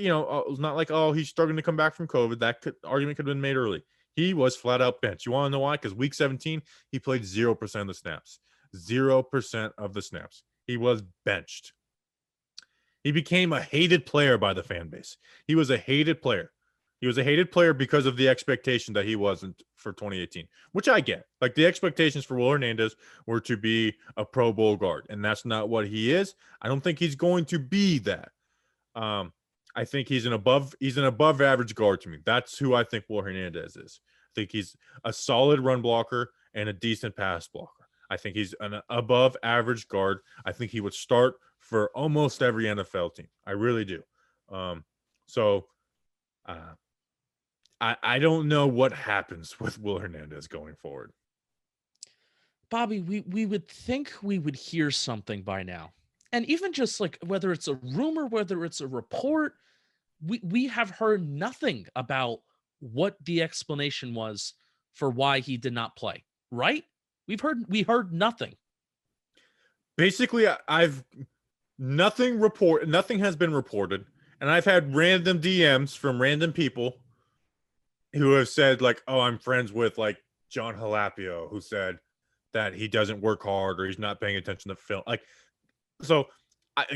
not like, he's struggling to come back from COVID. That argument could have been made early. He was flat out benched. You want to know why? Because week 17, he played 0% of the snaps. 0% of the snaps. He was benched. He became a hated player by the fan base. He was a hated player. He was a hated player because of the expectation that he wasn't for 2018, which I get. The expectations for Will Hernandez were to be a Pro Bowl guard, and that's not what he is. I don't think he's going to be that. I think he's an above average guard to me. That's who I think Will Hernandez is. I think he's a solid run blocker and a decent pass blocker. I think he's an above average guard. I think he would start for almost every NFL team. I really do. I don't know what happens with Will Hernandez going forward. Bobby, we would think we would hear something by now. And even just whether it's a rumor, whether it's a report, we have heard nothing about what the explanation was for why he did not play, right? We heard nothing. Basically, nothing has been reported, and I've had random DMs from random people who have said like, oh, I'm friends with like John Halapio, who said that he doesn't work hard or he's not paying attention to film. Like, so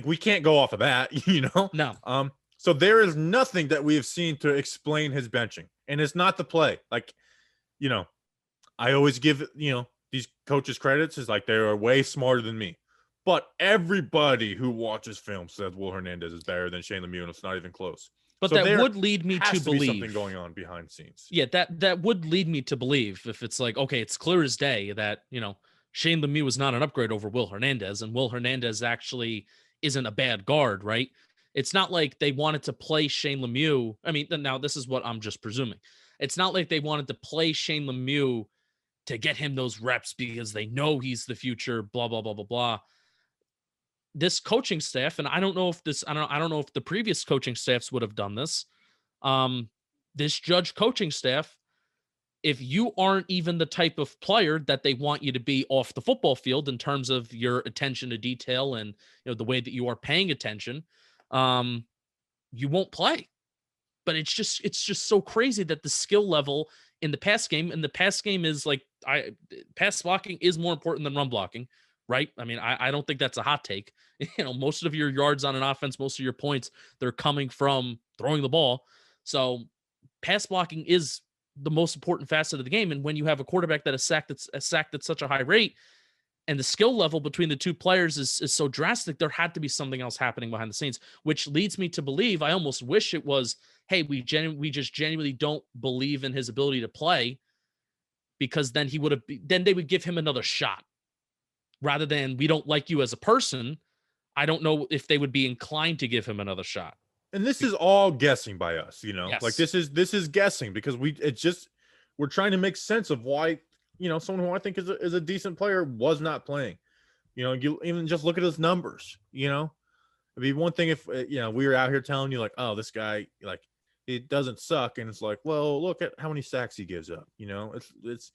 we can't go off of that, you know? No. So there is nothing that we have seen to explain his benching, and it's not the play. Like, you know, I always give, you know, these coaches credits is like they are way smarter than me. But everybody who watches film says Will Hernandez is better than Shane Lemieux, and it's not even close. But so that would lead me to believe something going on behind the scenes. Yeah, that would lead me to believe, if it's like, okay, it's clear as day that, you know, Shane Lemieux is not an upgrade over Will Hernandez, and Will Hernandez actually isn't a bad guard, right? It's not like they wanted to play Shane Lemieux. I mean, now this is what I'm just presuming. It's not like they wanted to play Shane Lemieux to get him those reps because they know he's the future, blah, blah, blah, blah, blah. This coaching staff, and I don't know if the previous coaching staffs would have done this. This Judge coaching staff, if you aren't even the type of player that they want you to be off the football field in terms of your attention to detail and, you know, the way that you are paying attention, you won't play. But it's just so crazy that the skill level in the pass game, and the pass game is like, pass blocking is more important than run blocking, right? I mean, I don't think that's a hot take. You know, most of your yards on an offense, most of your points, they're coming from throwing the ball. So pass blocking is the most important facet of the game. And when you have a quarterback that is sacked at such a high rate, and the skill level between the two players is so drastic, there had to be something else happening behind the scenes, which leads me to believe, I almost wish it was, hey, we just genuinely don't believe in his ability to play, because then then they would give him another shot rather than, we don't like you as a person. I don't know if they would be inclined to give him another shot. And this is all guessing by us, you know, Yes. like this is guessing, because we're trying to make sense of why, you know, someone who I think is a decent player was not playing. You know, you even just look at his numbers, you know. It'd be one thing if, you know, we were out here telling you like, oh, this guy, like, it doesn't suck. And it's like, well, look at how many sacks he gives up. You know, it's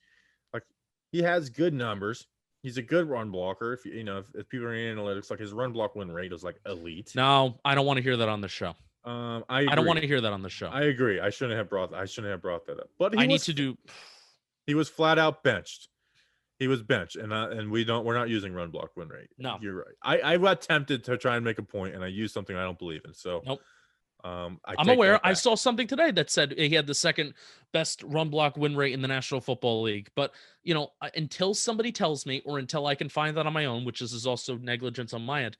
like, he has good numbers. He's a good run blocker. If if people are in analytics, like his run block win rate is like elite. No, I don't want to hear that on the show. I don't want to hear that on the show. I agree. I shouldn't have brought that up. But he was flat out benched. He was benched, and we're not using run block win rate. No, you're right. I got tempted to try and make a point, and I used something I don't believe in. So nope. I'm aware. I saw something today that said he had the second best run block win rate in the National Football League. But, you know, until somebody tells me, or until I can find that on my own, which is also negligence on my end,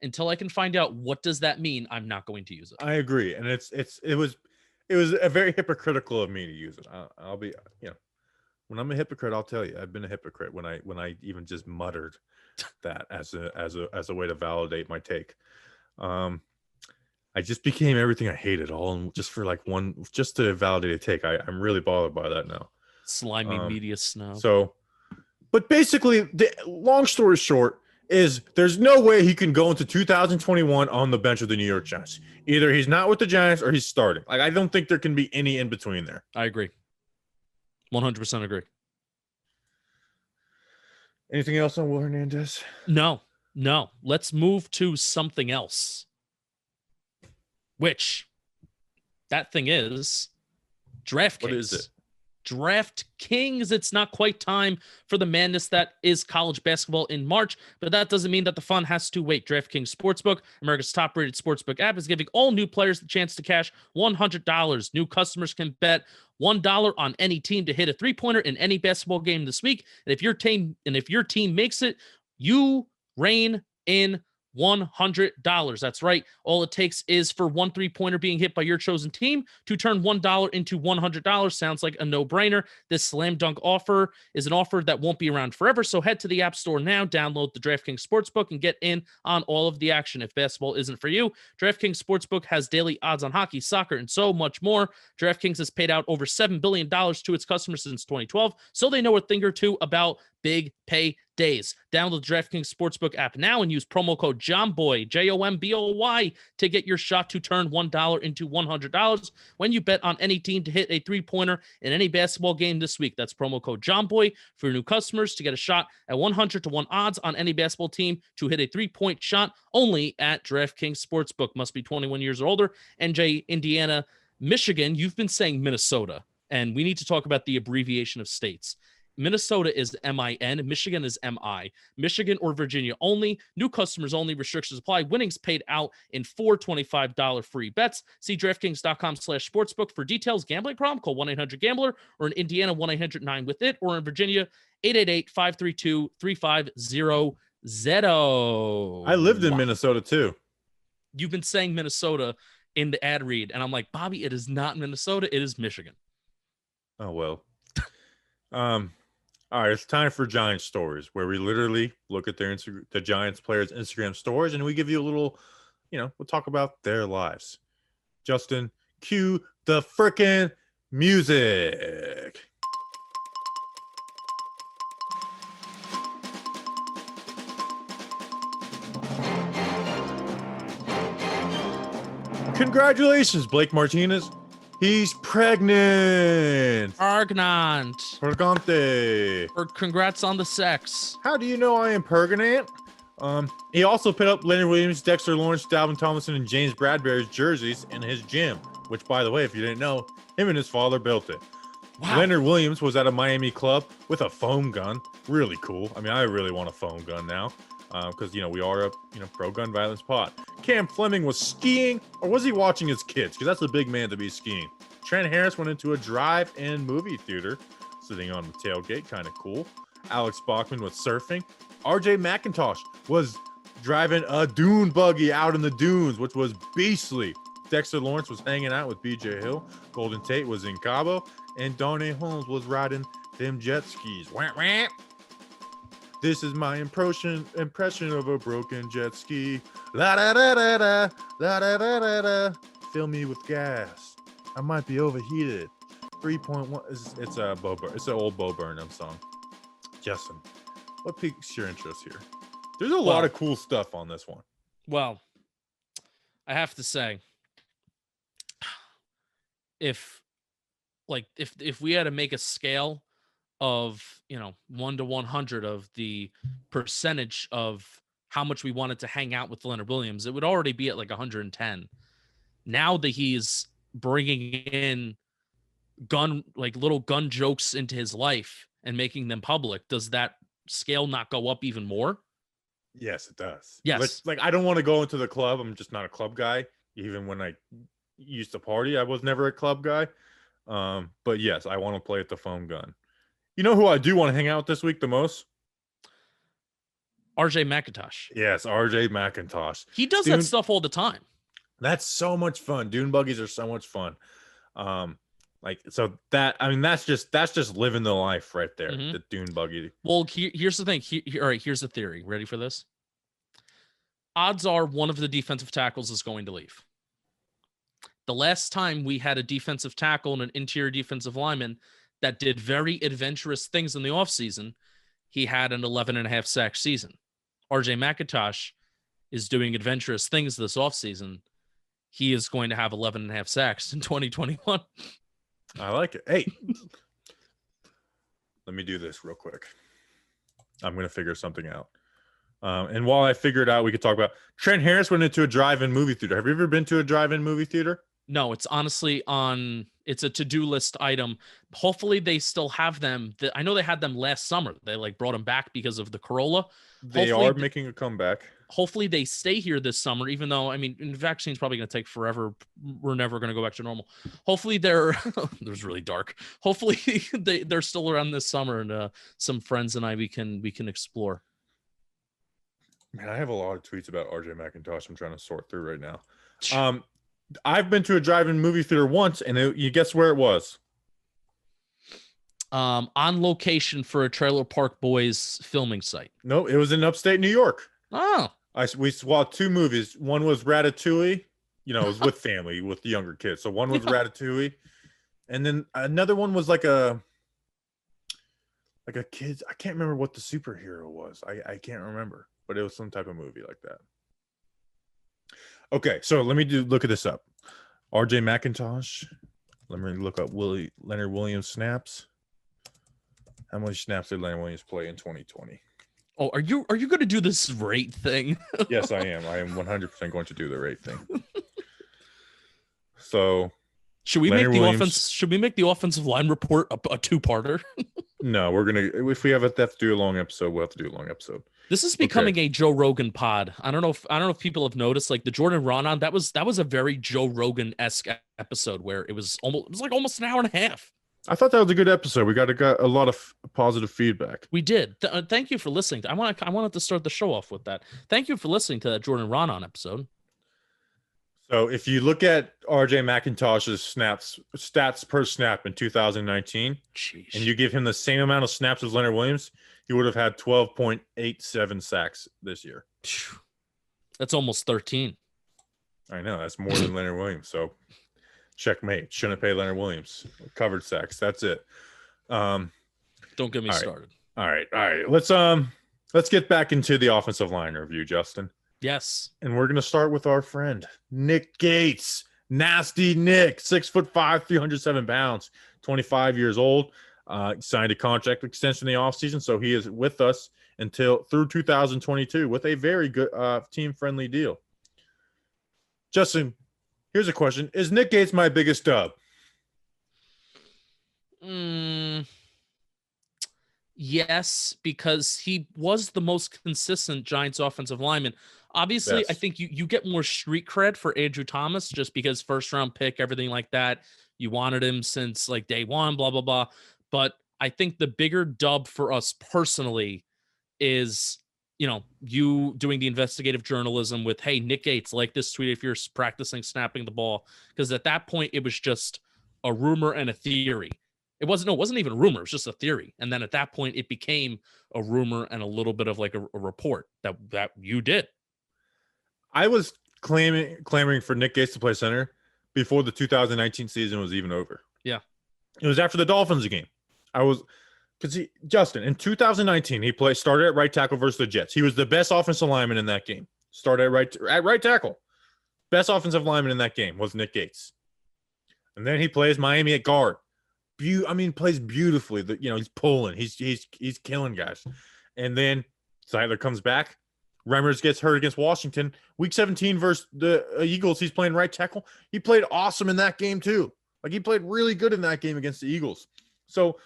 until I can find out what does that mean, I'm not going to use it. I agree, and it was a very hypocritical of me to use it. I'll be, you know, when I'm a hypocrite, I'll tell you, I've been a hypocrite when I even just muttered that as a way to validate my take. I just became everything I hated all, and just to validate a take. I'm really bothered by that now. Slimy media snob. So, but basically, the long story short is there's no way he can go into 2021 on the bench of the New York Giants. Either he's not with the Giants or he's starting. Like, I don't think there can be any in between there. I agree. 100% agree. Anything else on Will Hernandez? No. Let's move to something else. Which, that thing is DraftKings. What is it? DraftKings. It's not quite time for the madness that is college basketball in March, but that doesn't mean that the fun has to wait. DraftKings Sportsbook, America's top-rated sportsbook app, is giving all new players the chance to cash $100. New customers can bet $1 on any team to hit a three-pointer in any basketball game this week. And if your team makes it, you reign in $100. That's right. All it takes is for one three-pointer being hit by your chosen team to turn $1 into $100. Sounds like a no-brainer. This slam dunk offer is an offer that won't be around forever. So head to the App Store now, download the DraftKings Sportsbook, and get in on all of the action. If basketball isn't for you, DraftKings Sportsbook has daily odds on hockey, soccer, and so much more. DraftKings has paid out over $7 billion to its customers since 2012, so they know a thing or two about big pay days. Download the DraftKings Sportsbook app now and use promo code JOMBOY, JOMBOY, to get your shot to turn $1 into $100 when you bet on any team to hit a three-pointer in any basketball game this week. That's promo code JOMBOY for new customers to get a shot at 100-1 odds on any basketball team to hit a three-point shot only at DraftKings Sportsbook. Must be 21 years or older. NJ, Indiana, Michigan. You've been saying Minnesota. And we need to talk about the abbreviation of states. Minnesota is MIN. Michigan is MI. Michigan or Virginia only. New customers only. Restrictions apply. Winnings paid out in four $25 free bets. See DraftKings.com/sportsbook for details. Gambling problem? Call 1-800-GAMBLER, or in Indiana, 1-800-9-WITH-IT, or in Virginia, 888-532-3500. I lived in Minnesota too. You've been saying Minnesota in the ad read, and I'm like, Bobby, it is not Minnesota. It is Michigan. Oh, well. All right, it's time for Giants stories, where we literally look at the Giants players' Instagram stories, and we give you a little, we'll talk about their lives. Justin, cue the frickin' music. Congratulations, Blake Martinez. He's pregnant. Pregante. Or congrats on the sex. How do you know I am pregnant? He also put up Leonard Williams, Dexter Lawrence, Dalvin Tomlinson, and James Bradbury's jerseys in his gym, which, by the way, if you didn't know, him and his father built it. Wow. Leonard Williams was at a Miami club with a foam gun. Really cool. I mean, I really want a foam gun now. Because, we are a, pro-gun violence pod. Cam Fleming was skiing, or was he watching his kids? Because that's a big man to be skiing. Trent Harris went into a drive-in movie theater, sitting on the tailgate, kind of cool. Alex Bachman was surfing. RJ McIntosh was driving a dune buggy out in the dunes, which was beastly. Dexter Lawrence was hanging out with BJ Hill. Golden Tate was in Cabo. And Darnay Holmes was riding them jet skis. Wah, wah. This is my impression of a broken jet ski. La da da da da, la da da da da. Fill me with gas. I might be overheated. 3.1. It's a Bo Burnham. It's an old Bo Burnham song. Justin, what piques your interest here? There's a lot of cool stuff on this one. Well, I have to say, if we had to make a scale of 1 to 100 of the percentage of how much we wanted to hang out with Leonard Williams, it would already be at like 110. Now that he's bringing in little gun jokes into his life and making them public, does that scale not go up even more? Yes, it does. Yes. Like I don't want to go into the club. I'm just not a club guy. Even when I used to party, I was never a club guy. But yes, I want to play with the foam gun. You know who I do want to hang out with this week the most? RJ McIntosh. Yes, RJ McIntosh. He does that stuff all the time. That's so much fun. Dune buggies are so much fun. That's just living the life right there. Mm-hmm. The dune buggy. Well, here's the thing. All right, here's the theory. Ready for this? Odds are one of the defensive tackles is going to leave. The last time we had a defensive tackle and an interior defensive lineman that did very adventurous things in the offseason, he had an 11.5 sack season. RJ McIntosh is doing adventurous things this offseason. He is going to have 11.5 sacks in 2021. I like it. Hey, let me do this real quick. I'm going to figure something out. And while I figure it out, we could talk about Trent Harris went into a drive-in movie theater. Have you ever been to a drive-in movie theater? No, it's honestly it's a to-do list item. Hopefully they still have them. I know they had them last summer. They brought them back because of the Corolla. They are making a comeback. Hopefully they stay here this summer, even though, the vaccine's probably going to take forever. We're never going to go back to normal. Hopefully it was really dark. Hopefully they're still around this summer, and some friends and I, we can explore. Man, I have a lot of tweets about RJ McIntosh I'm trying to sort through right now. I've been to a drive-in movie theater once, and you guess where it was? On location for a Trailer Park Boys filming site. No, it was in upstate New York. Oh. We saw two movies. One was Ratatouille. It was with family, with the younger kids. So one was Ratatouille. And then another one was like a kid's. I can't remember what the superhero was. I can't remember. But it was some type of movie like that. Okay, so let me look at this up. RJ McIntosh. Let me look up Leonard Williams snaps. How many snaps did Leonard Williams play in 2020? Oh, are you going to do this rate thing? Yes, I am. I am 100% going to do the rate thing. So, Should we make Leonard the Williams. offense? Should we make the offensive line report a two-parter? No, we're gonna. If we have to do a long episode, we'll have to do a long episode. This is becoming a Joe Rogan pod. I don't know if people have noticed, like the Jordan Ronan, that was a very Joe Rogan-esque episode where it was almost an hour and a half. I thought that was a good episode. We got a lot of positive feedback. We did. Thank you for listening. I wanted to start the show off with that. Thank you for listening to that Jordan Ronan episode. So if you look at RJ McIntosh's stats per snap in 2019, Jeez. and you give him the same amount of snaps as Leonard Williams, he would have had 12.87 sacks this year. That's almost 13. I know. That's more than Leonard Williams. So checkmate. Shouldn't pay Leonard Williams. Covered sacks. That's it. Don't get me started. All right. Let's get back into the offensive line review, Justin. Yes. And we're going to start with our friend, Nick Gates. Nasty Nick, 6'5", 307 pounds, 25 years old. Signed a contract extension in the offseason, so he is with us through 2022 with a very good team-friendly deal. Justin, here's a question. Is Nick Gates my biggest dub? Yes, because he was the most consistent Giants offensive lineman. Obviously, Best. I think you get more street cred for Andrew Thomas just because first round pick, everything like that. You wanted him since like day one, blah, blah, blah. But I think the bigger dub for us personally is, you doing the investigative journalism with, hey, Nick Gates, like this tweet if you're practicing snapping the ball. Because at that point, it was just a rumor and a theory. It wasn't even a rumor. It was just a theory. And then at that point, it became a rumor and a little bit of like a report that you did. I was clamoring for Nick Gates to play center before the 2019 season was even over. Yeah. It was after the Dolphins game. Justin, in 2019, he started at right tackle versus the Jets. He was the best offensive lineman in that game. Started at right tackle. Best offensive lineman in that game was Nick Gates. And then he plays Miami at guard. Plays beautifully. He's pulling. He's killing guys. And then Zeitler comes back. Remmers gets hurt against Washington. Week 17 versus the Eagles, he's playing right tackle. He played awesome in that game too. Like he played really good in that game against the Eagles. So,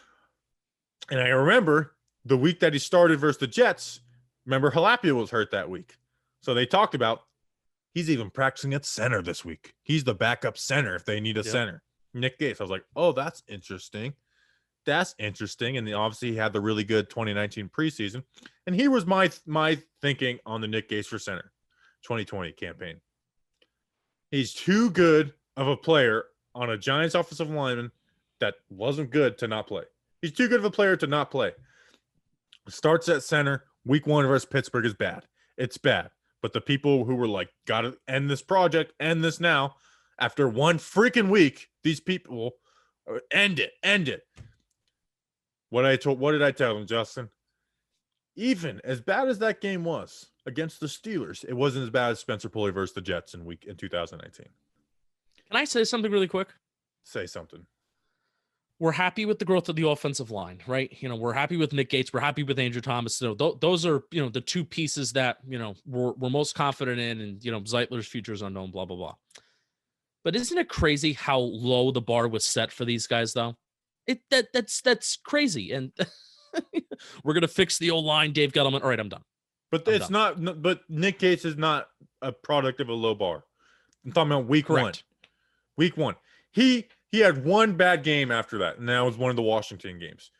and I remember the week that he started versus the Jets, remember Halapia was hurt that week. So they talked about he's even practicing at center this week. He's the backup center if they need a center. Nick Gates. I was like, oh, that's interesting. That's interesting. And obviously he had the really good 2019 preseason. And here was my thinking on the Nick Gates for center 2020 campaign. He's too good of a player on a Giants offensive lineman that wasn't good to not play. He's too good of a player to not play. Starts at center. Week 1 versus Pittsburgh is bad. It's bad. But the people who were like, got to end this project, end this now, after one freaking week, these people end it. What did I tell them, Justin? Even as bad as that game was against the Steelers, it wasn't as bad as Spencer Pulley versus the Jets in 2019. Can I say something really quick? Say something. We're happy with the growth of the offensive line, right? We're happy with Nick Gates. We're happy with Andrew Thomas. So those are, the two pieces that, we're most confident in, and, Zeitler's future is unknown, blah, blah, blah. But isn't it crazy how low the bar was set for these guys, though? That's crazy. And we're going to fix the O-line, Dave Gettleman. All right, I'm done. But but Nick Gates is not a product of a low bar. I'm talking about week Correct. 1. Week 1. He had one bad game after that, and that was one of the Washington games.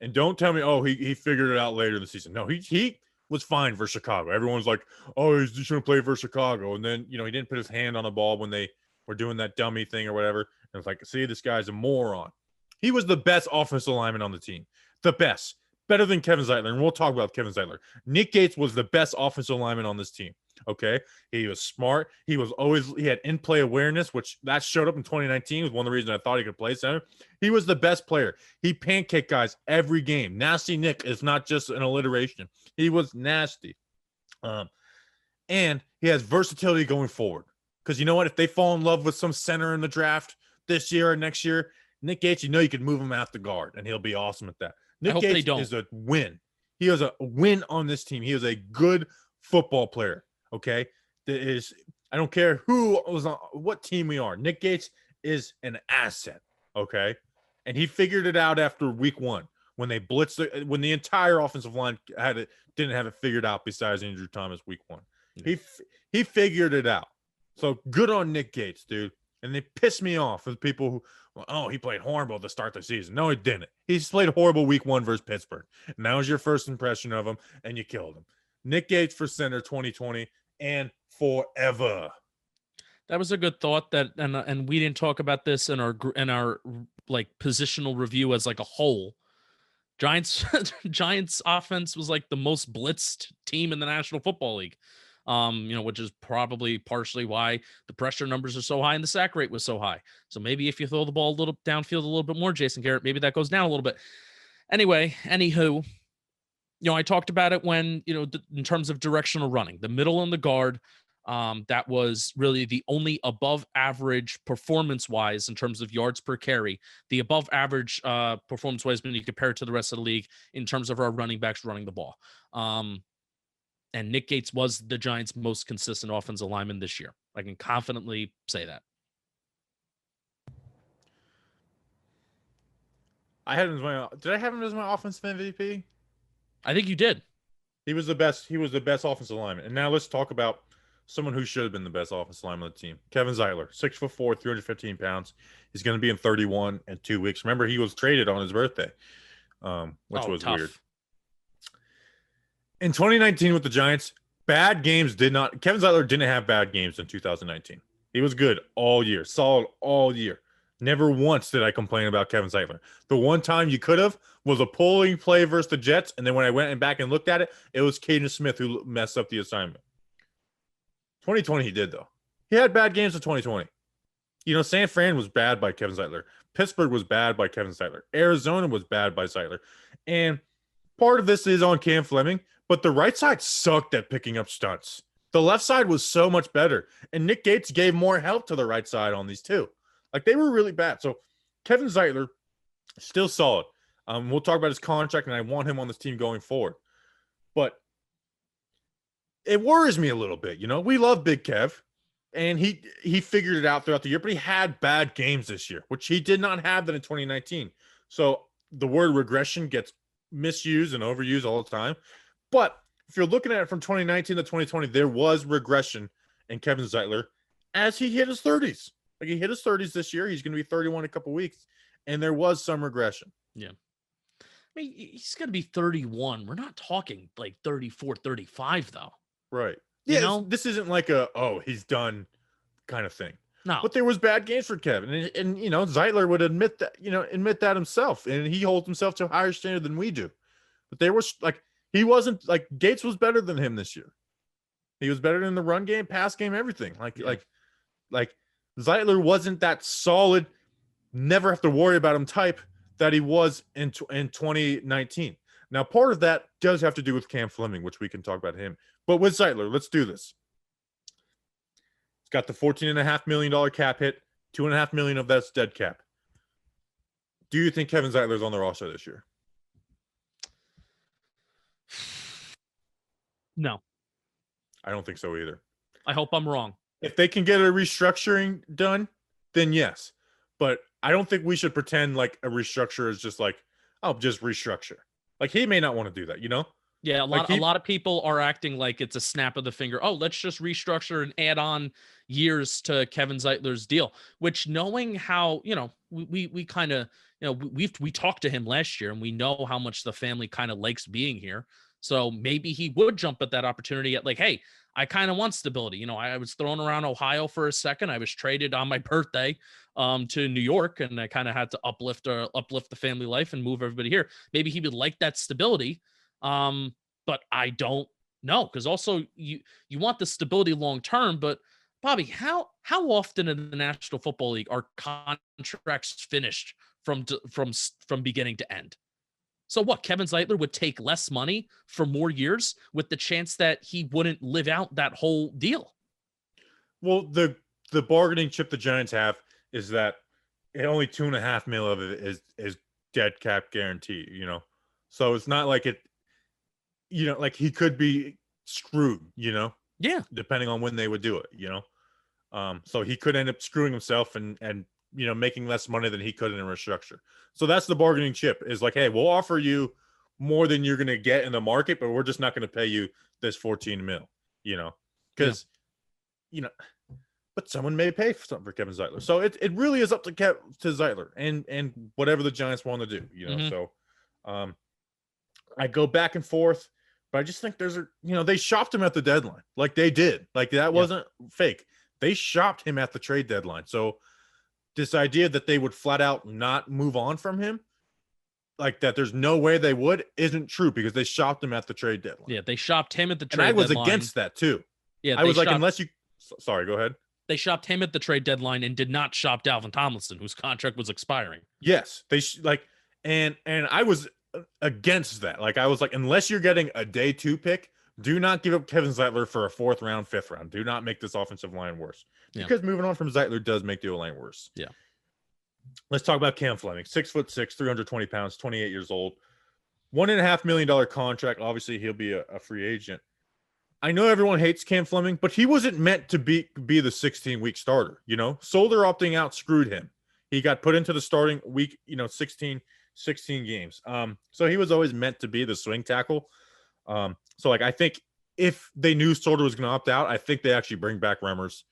And don't tell me, oh, he figured it out later in the season. No, he was fine for Chicago. Everyone's like, oh, he shouldn't play for Chicago. And then, he didn't put his hand on the ball when they were doing that dummy thing or whatever. And it's like, see, this guy's a moron. He was the best offensive lineman on the team. The best. Better than Kevin Zeitler. And we'll talk about Kevin Zeitler. Nick Gates was the best offensive lineman on this team. Okay. He was smart. He had in-play awareness, which that showed up in 2019 was one of the reasons I thought he could play center. He was the best player. He pancaked guys every game. Nasty Nick is not just an alliteration. He was nasty. And he has versatility going forward. Because you know what? If they fall in love with some center in the draft this year or next year, Nick Gates, you can move him out the guard, and he'll be awesome at that. Nick Gates is a win. He is a win on this team. He is a good football player, okay? I don't care who was on what team we are. Nick Gates is an asset, okay? And he figured it out after week 1 when they blitzed when the entire offensive line didn't have it figured out besides Andrew Thomas week 1. He figured it out. So good on Nick Gates, dude. And they pissed me off with people who, oh, he played horrible to start the season. No, he didn't. He's played horrible week 1 versus Pittsburgh. And that was your first impression of him, and you killed him. Nick Gates for center 2020 and forever. That was a good thought. And we didn't talk about this in our like positional review as like a whole. Giants offense was like the most blitzed team in the National Football League. Which is probably partially why the pressure numbers are so high and the sack rate was so high. So maybe if you throw the ball a little downfield a little bit more, Jason Garrett, maybe that goes down a little bit. Anyway, anywho, I talked about it when, in terms of directional running, the middle and the guard, that was really the only above average performance wise in terms of yards per carry, the above average performance wise when you compare it to the rest of the league in terms of our running backs running the ball. And Nick Gates was the Giants' most consistent offensive lineman this year. I can confidently say that. Did I have him as my offensive MVP? I think you did. He was the best. He was the best offensive lineman. And now let's talk about someone who should have been the best offensive lineman on the team. Kevin Zeitler, 6'4", 315 pounds. He's going to be in 31 in 2 weeks. Remember, he was traded on his birthday, which was tough. weird. In 2019 with the Giants, Kevin Zeitler didn't have bad games in 2019. He was good all year, solid all year. Never once did I complain about Kevin Zeitler. The one time you could have was a pulling play versus the Jets, and then when I went back and looked at it, it was Caden Smith who messed up the assignment. 2020 he did, though. He had bad games in 2020. San Fran was bad by Kevin Zeitler. Pittsburgh was bad by Kevin Zeitler. Arizona was bad by Zeitler. And part of this is on Cam Fleming, but the right side sucked at picking up stunts. The left side was so much better. And Nick Gates gave more help to the right side on these two. Like, they were really bad. So Kevin Zeitler, still solid. We'll talk about his contract, and I want him on this team going forward. But it worries me a little bit. We love Big Kev, and he figured it out throughout the year, but he had bad games this year, which he did not have that in 2019. So the word regression gets misused and overused all the time. But if you're looking at it from 2019 to 2020, there was regression in Kevin Zeitler as he hit his 30s. Like, he hit his 30s this year. He's going to be 31 in a couple weeks, and there was some regression. Yeah. I mean, he's going to be 31. We're not talking like 34, 35, though. Right. Yeah, this isn't like he's done kind of thing. No. But there was bad games for Kevin. And Zeitler would admit that himself. And he holds himself to a higher standard than we do. But there was, he wasn't, Gates was better than him this year. He was better in the run game, pass game, everything. Like Zeitler wasn't that solid, never have to worry about him type that he was in 2019. Now, part of that does have to do with Cam Fleming, which we can talk about him. But with Zeitler, let's do this. He's got the $14.5 million cap hit. $2.5 million of that's dead cap. Do you think Kevin Zeitler's on the roster this year? No. I don't think so either. I hope I'm wrong. If they can get a restructuring done, then yes. But I don't think we should pretend like a restructure is just like, just restructure. Like, he may not want to do that, Yeah, a lot of people are acting like it's a snap of the finger. Oh, let's just restructure and add on years to Kevin Zeitler's deal, which, knowing how, we kind of, we talked to him last year and we know how much the family kind of likes being here. So maybe he would jump at that opportunity at hey, I kind of want stability. I was thrown around Ohio for a second. I was traded on my birthday to New York, and I kind of had to uplift the family life and move everybody here. Maybe he would like that stability. But I don't know, because also you want the stability long term. But Bobby, how often in the National Football League are contracts finished from beginning to end? So what, Kevin Zeitler would take less money for more years with the chance that he wouldn't live out that whole deal? Well, the bargaining chip the Giants have is that only $2.5 million of it is dead cap guarantee, So it's not like it, like he could be screwed, Yeah. depending on when they would do it, So he could end up screwing himself and making less money than he could in a restructure. So that's the bargaining chip is like, hey, we'll offer you more than you're going to get in the market, but we're just not going to pay you this 14 mil, because, but someone may pay for something for Kevin Zeitler. So it really is up to Zeitler and whatever the Giants want to do, So I go back and forth, but I just think they shopped him at the deadline. Like they did. Like that wasn't fake. They shopped him at the trade deadline. So this idea that they would flat out not move on from him, like that there's no way they would, isn't true because they shopped him at the trade deadline. Yeah, they shopped him at the trade deadline. And I was deadline. against that too. Yeah, I was like, unless you – sorry, go ahead. They shopped him at the trade deadline and did not shop Dalvin Tomlinson, whose contract was expiring. Yes. And I was against that. Like I was like, unless you're getting a day 2 pick, do not give up Kevin Zeitler for a 4th round, 5th round. Do not make this offensive line worse. Yeah. Because moving on from Zeitler does make the O-line worse. Yeah. Let's talk about Cam Fleming. 6'6", 320 pounds, 28 years old. $1.5 million contract. Obviously, he'll be a free agent. I know everyone hates Cam Fleming, but he wasn't meant to be the 16-week starter. Solder opting out screwed him. He got put into the starting week, 16 games. So he was always meant to be the swing tackle. So like I think if they knew Solder was going to opt out, I think they actually bring back Remmers,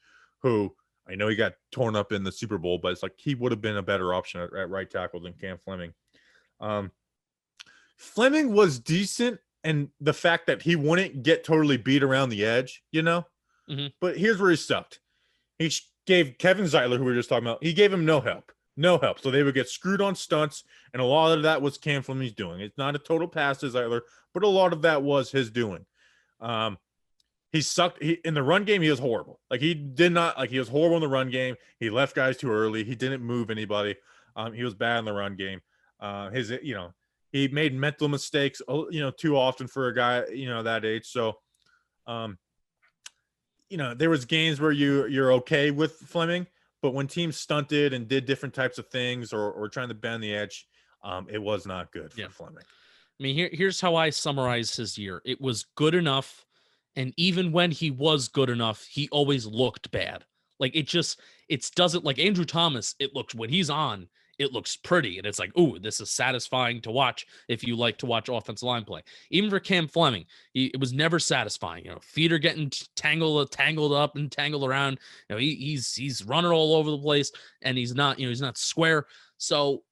who I know he got torn up in the Super Bowl, but it's like he would have been a better option at right tackle than Cam Fleming. Fleming was decent, and the fact that he wouldn't get totally beat around the edge, But here's where he sucked. He gave Kevin Zeitler, who we were just talking about, he gave him no help. So they would get screwed on stunts, and a lot of that was Cam Fleming's doing. It's not a total pass to Zeitler, but a lot of that was his doing. He sucked. In the run game, he was horrible. Like he was horrible in the run game. He left guys too early. He didn't move anybody. He was bad in the run game. He made mental mistakes, too often for a guy, that age. So, there was games where you're okay with Fleming, but when teams stunted and did different types of things or trying to bend the edge, it was not good for Fleming. I mean, here's how I summarize his year. It was good enough. And even when he was good enough, he always looked bad. Like it doesn't, like Andrew Thomas, when he's on, it looks pretty. And it's like, ooh, this is satisfying to watch if you like to watch offensive line play. Even for Cam Fleming, it was never satisfying. Feet are getting tangled up and tangled around. He's running all over the place and he's not square. So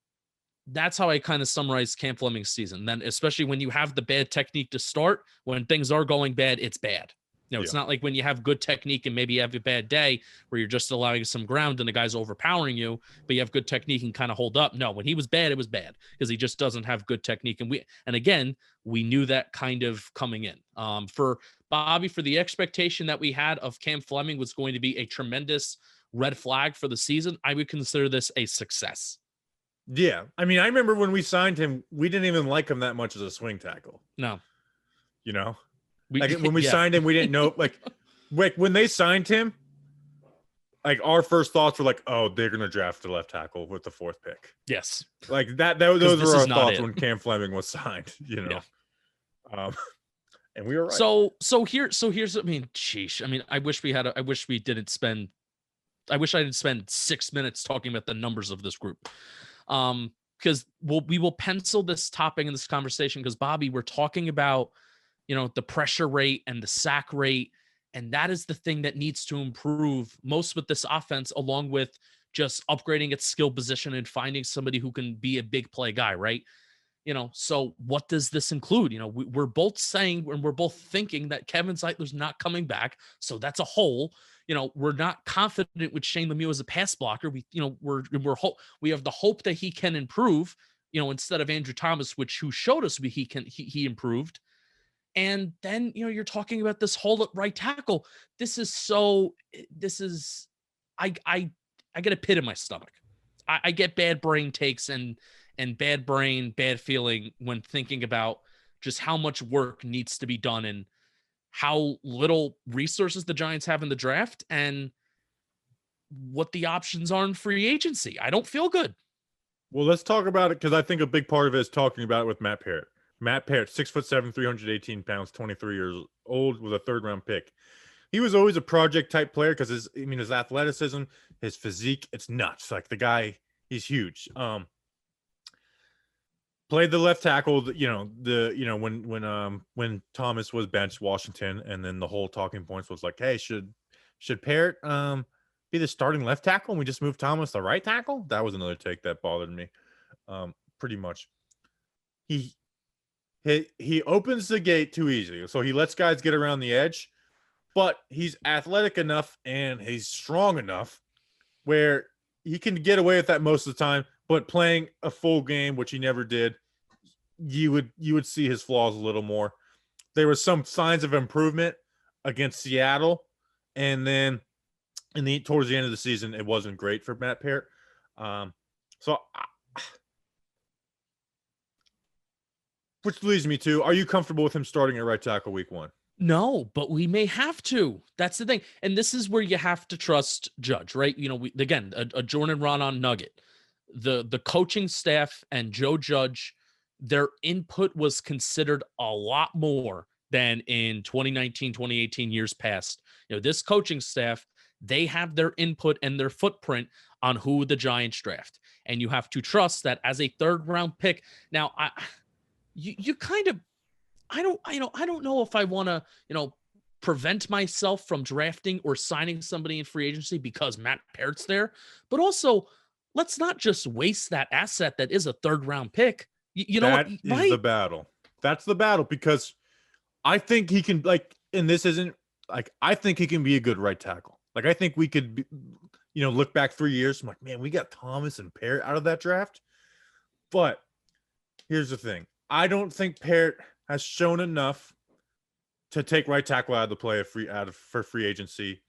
that's how I kind of summarize Cam Fleming's season. Then, especially when you have the bad technique to start, when things are going bad, it's bad. It's not like when you have good technique and maybe you have a bad day where you're just allowing some ground and the guy's overpowering you, but you have good technique and kind of hold up. No, when he was bad, it was bad because he just doesn't have good technique. And again, we knew that kind of coming in. For Bobby, for the expectation that we had of Cam Fleming was going to be a tremendous red flag for the season, I would consider this a success. Yeah. I mean, I remember when we signed him, we didn't even like him that much as a swing tackle. No. When we signed him, we didn't know, like when they signed him, like our first thoughts were like, oh, they're going to draft the left tackle with the 4th pick. Yes. Like those were our thoughts when Cam Fleming was signed, Yeah. And we were right. So here's, I mean, sheesh. I mean, I wish I didn't spend 6 minutes talking about the numbers of this group. Because we will pencil this topic in this conversation because Bobby, we're talking about, the pressure rate and the sack rate. And that is the thing that needs to improve most with this offense, along with just upgrading its skill position and finding somebody who can be a big play guy. Right. So what does this include? We're both saying, and we're both thinking that Kevin Zeitler's not coming back. So that's a hole. We're not confident with Shane Lemieux as a pass blocker. We have the hope that he can improve, instead of Andrew Thomas, who showed us he improved. And then, you're talking about this hole at right tackle. I get a pit in my stomach. I get bad brain takes and bad feeling when thinking about just how much work needs to be done and how little resources the Giants have in the draft and what the options are in free agency. I don't feel good. Well, let's talk about it because I think a big part of it is talking about it with Matt Parrott. Matt Parrott, 6'7", 318 pounds, 23 years old, was a 3rd round pick. He was always a project type player because his athleticism his physique, it's nuts. Like the guy, he's huge. Played the left tackle, when Thomas was benched Washington, and then the whole talking points was like, hey, should Parrott be the starting left tackle and we just move Thomas to right tackle? That was another take that bothered me. Pretty much. He opens the gate too easy. So he lets guys get around the edge, but he's athletic enough and he's strong enough where he can get away with that most of the time. But playing a full game, which he never did, you would see his flaws a little more. There was some signs of improvement against Seattle, and then towards the end of the season, it wasn't great for Matt Parrott. Which leads me to: are you comfortable with him starting at right tackle week 1? No, but we may have to. That's the thing, and this is where you have to trust Judge, right? Again, a Jordan Ron nugget. The coaching staff and Joe Judge, their input was considered a lot more than in 2019, 2018 years past. This coaching staff, they have their input and their footprint on who the Giants draft. And you have to trust that as a 3rd round pick. Now, I don't know if I want to, prevent myself from drafting or signing somebody in free agency because Matt Parrott's there, but also let's not just waste that asset that is a 3rd round pick. That is the battle. That's the battle, because I think he can, and this isn't I think he can be a good right tackle. I think we could, look back 3 years. I'm like, man, we got Thomas and Parrott out of that draft. But here's the thing. I don't think Parrott has shown enough to take right tackle out of the play for free agency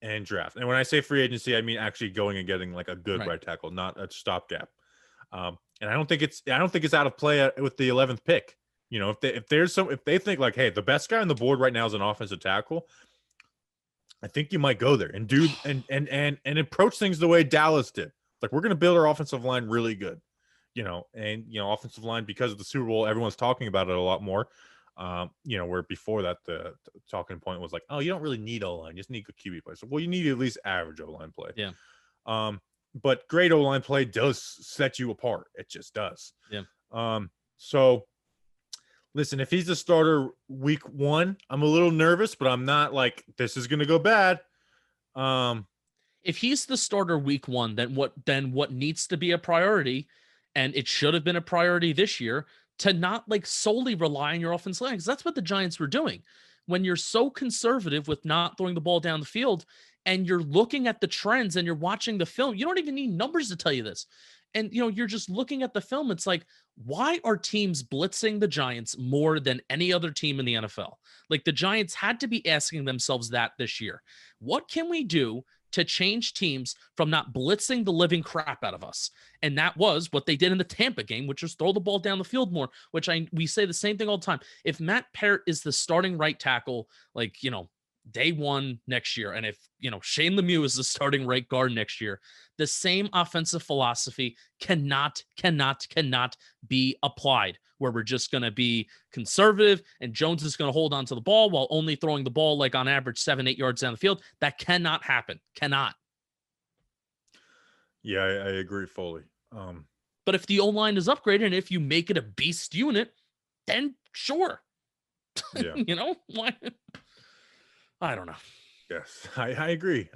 and draft. And when I say free agency, I mean actually going and getting a good right tackle, not a stopgap. And I don't think it's out of play with the 11th pick. If they think hey, the best guy on the board right now is an offensive tackle, I think you might go there and do and approach things the way Dallas did. We're going to build our offensive line really good, offensive line, because of the Super Bowl, everyone's talking about it a lot more. Where before that the talking point was oh, you don't really need O-line, you just need good QB play. So, well, you need at least average O-line play. Yeah. But great O-line play does set you apart. It just does. Yeah. So listen, if he's the starter week 1, I'm a little nervous, but I'm not this is going to go bad. If he's the starter week 1, then what needs to be a priority, and it should have been a priority this year, to not solely rely on your offensive line, because that's what the Giants were doing. When you're so conservative with not throwing the ball down the field, and you're looking at the trends and you're watching the film, you don't even need numbers to tell you this. And, you're just looking at the film. It's why are teams blitzing the Giants more than any other team in the NFL? The Giants had to be asking themselves that this year. What can we do to change teams from not blitzing the living crap out of us? And that was what they did in the Tampa game, which was throw the ball down the field more, which we say the same thing all the time. If Matt Parrott is the starting right tackle, day 1 next year, and if Shane Lemieux is the starting right guard next year, the same offensive philosophy cannot be applied, where we're just going to be conservative and Jones is going to hold on to the ball while only throwing the ball on average 7-8 yards down the field. That cannot happen. Cannot. Yeah, I agree fully. But if the O-line is upgraded and if you make it a beast unit, then sure. Yeah. Why? I don't know. Yes, I agree.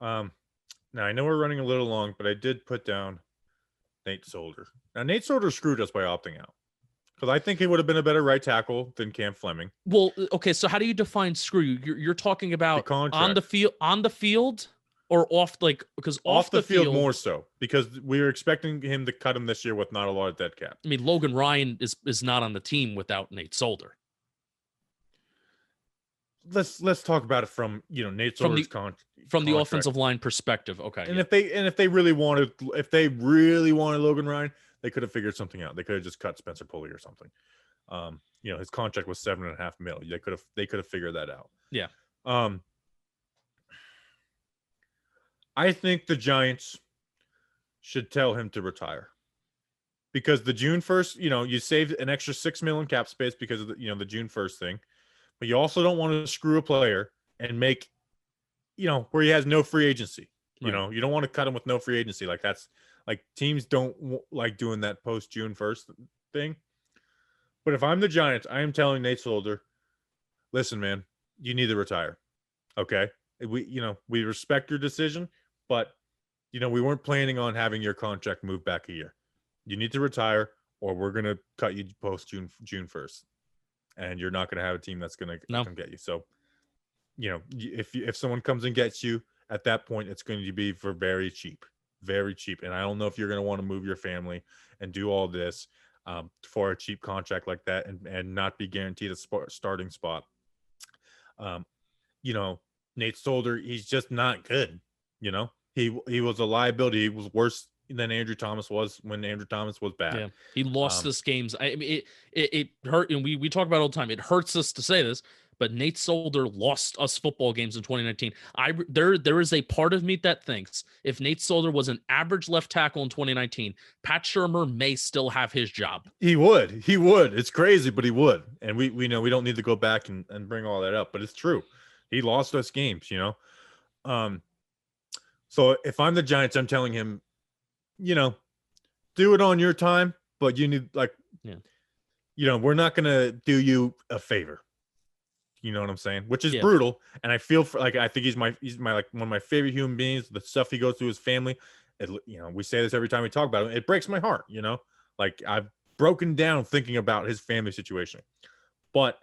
Now I know we're running a little long, but I did put down Nate Solder. Now Nate Solder screwed us by opting out, because I think he would have been a better right tackle than Cam Fleming. Well, okay, so how do you define screw you? You're talking about on the field or off, because off the field more so, because we were expecting him to cut him this year with not a lot of dead cap. I mean, Logan Ryan is not on the team without Nate Solder. Let's talk about it from Nate Solder's from the offensive line perspective. Okay. And if they really wanted Logan Ryan, they could have figured something out. They could have just cut Spencer Pulley or something. His contract was $7.5 million. They could have figured that out. Yeah. I think the Giants should tell him to retire, because the June 1st, you saved an extra $6 million cap space because of the June 1st thing. But you also don't want to screw a player and make, where he has no free agency. You know, you don't want to cut him with no free agency. Like that's like teams don't like doing that post June 1st thing. But if I'm the Giants, I am telling Nate Solder, listen, man, you need to retire. Okay. We respect your decision, but we weren't planning on having your contract move back a year. You need to retire or we're going to cut you post June 1st. And you're not going to have a team that's going to come get you. So, if someone comes and gets you at that point, it's going to be for very cheap. And I don't know if you're going to want to move your family and do all this for a cheap contract like that and not be guaranteed a starting spot. Nate Solder, he's just not good. He was a liability. He was worse than Andrew Thomas was when Andrew Thomas was bad. Yeah, he lost us games. I mean, it hurt, and we talk about it all the time. It hurts us to say this, but Nate Solder lost us football games in 2019. There is a part of me that thinks if Nate Solder was an average left tackle in 2019, Pat Shurmur may still have his job. He would. It's crazy, but he would. And we know we don't need to go back and bring all that up, but it's true. He lost us games, So if I'm the Giants, I'm telling him, do it on your time, but you need we're not going to do you a favor. You know what I'm saying? Which is brutal. And I feel I think he's my like one of my favorite human beings. The stuff he goes through his family, we say this every time we talk about him. It breaks my heart, like I've broken down thinking about his family situation, but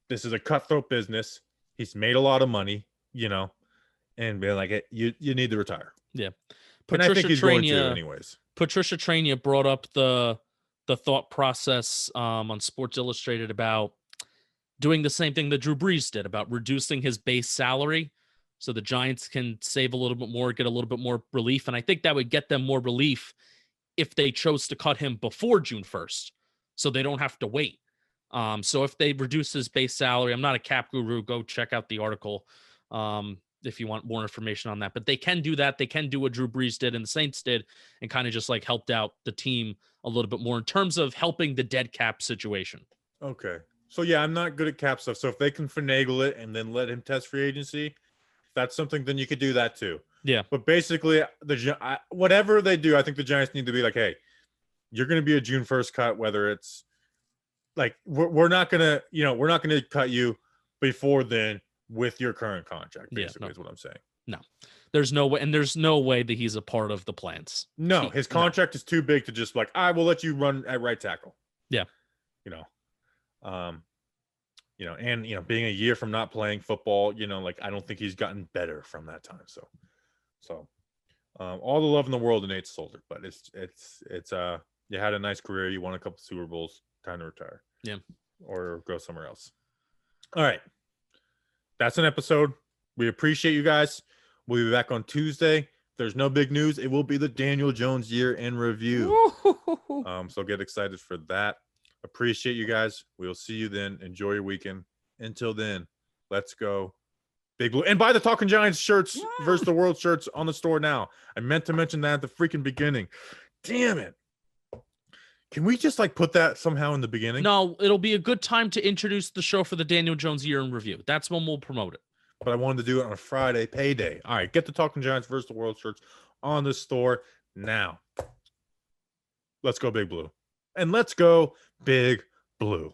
this is a cutthroat business. He's made a lot of money, and being like, you need to retire. Yeah. And I think he's going to anyways. Patricia Trania brought up the thought process on Sports Illustrated about doing the same thing that Drew Brees did about reducing his base salary so the Giants can save a little bit more, get a little bit more relief. And I think that would get them more relief if they chose to cut him before June 1st so they don't have to wait. So if they reduce his base salary, I'm not a cap guru. Go check out the article if you want more information on that. But they can do that. They can do what Drew Brees did and the Saints did and kind of just like helped out the team a little bit more in terms of helping the dead cap situation. Okay. So, yeah, I'm not good at cap stuff. So if they can finagle it and then let him test free agency, if that's something, then you could do that too. Yeah. But basically, whatever they do, I think the Giants need to be like, hey, you're going to be a June 1st cut, whether it's like we're not going to cut you before then with your current contract, basically, is what I'm saying. No. There's no way, and there's no way that he's a part of the plans. No, his contract is too big to just like, I will let you run at right tackle. Yeah. And being a year from not playing football, like I don't think he's gotten better from that time. So all the love in the world to Nate Solder, but it's you had a nice career, you won a couple Super Bowls, time to retire. Yeah. Or go somewhere else. All right. That's an episode. We appreciate you guys. We'll be back on Tuesday. If there's no big news, it will be the Daniel Jones year in review. So get excited for that. Appreciate you guys. We'll see you then. Enjoy your weekend. Until then, let's go Big Blue. And buy the Talking Giants shirts versus the World shirts on the store now. I meant to mention that at the freaking beginning. Damn it. Can we just like put that somehow in the beginning? No, it'll be a good time to introduce the show for the Daniel Jones year in review. That's when we'll promote it. But I wanted to do it on a Friday payday. All right, get the Talking Giants versus the World shirts on the store now. Let's go Big Blue. And let's go Big Blue.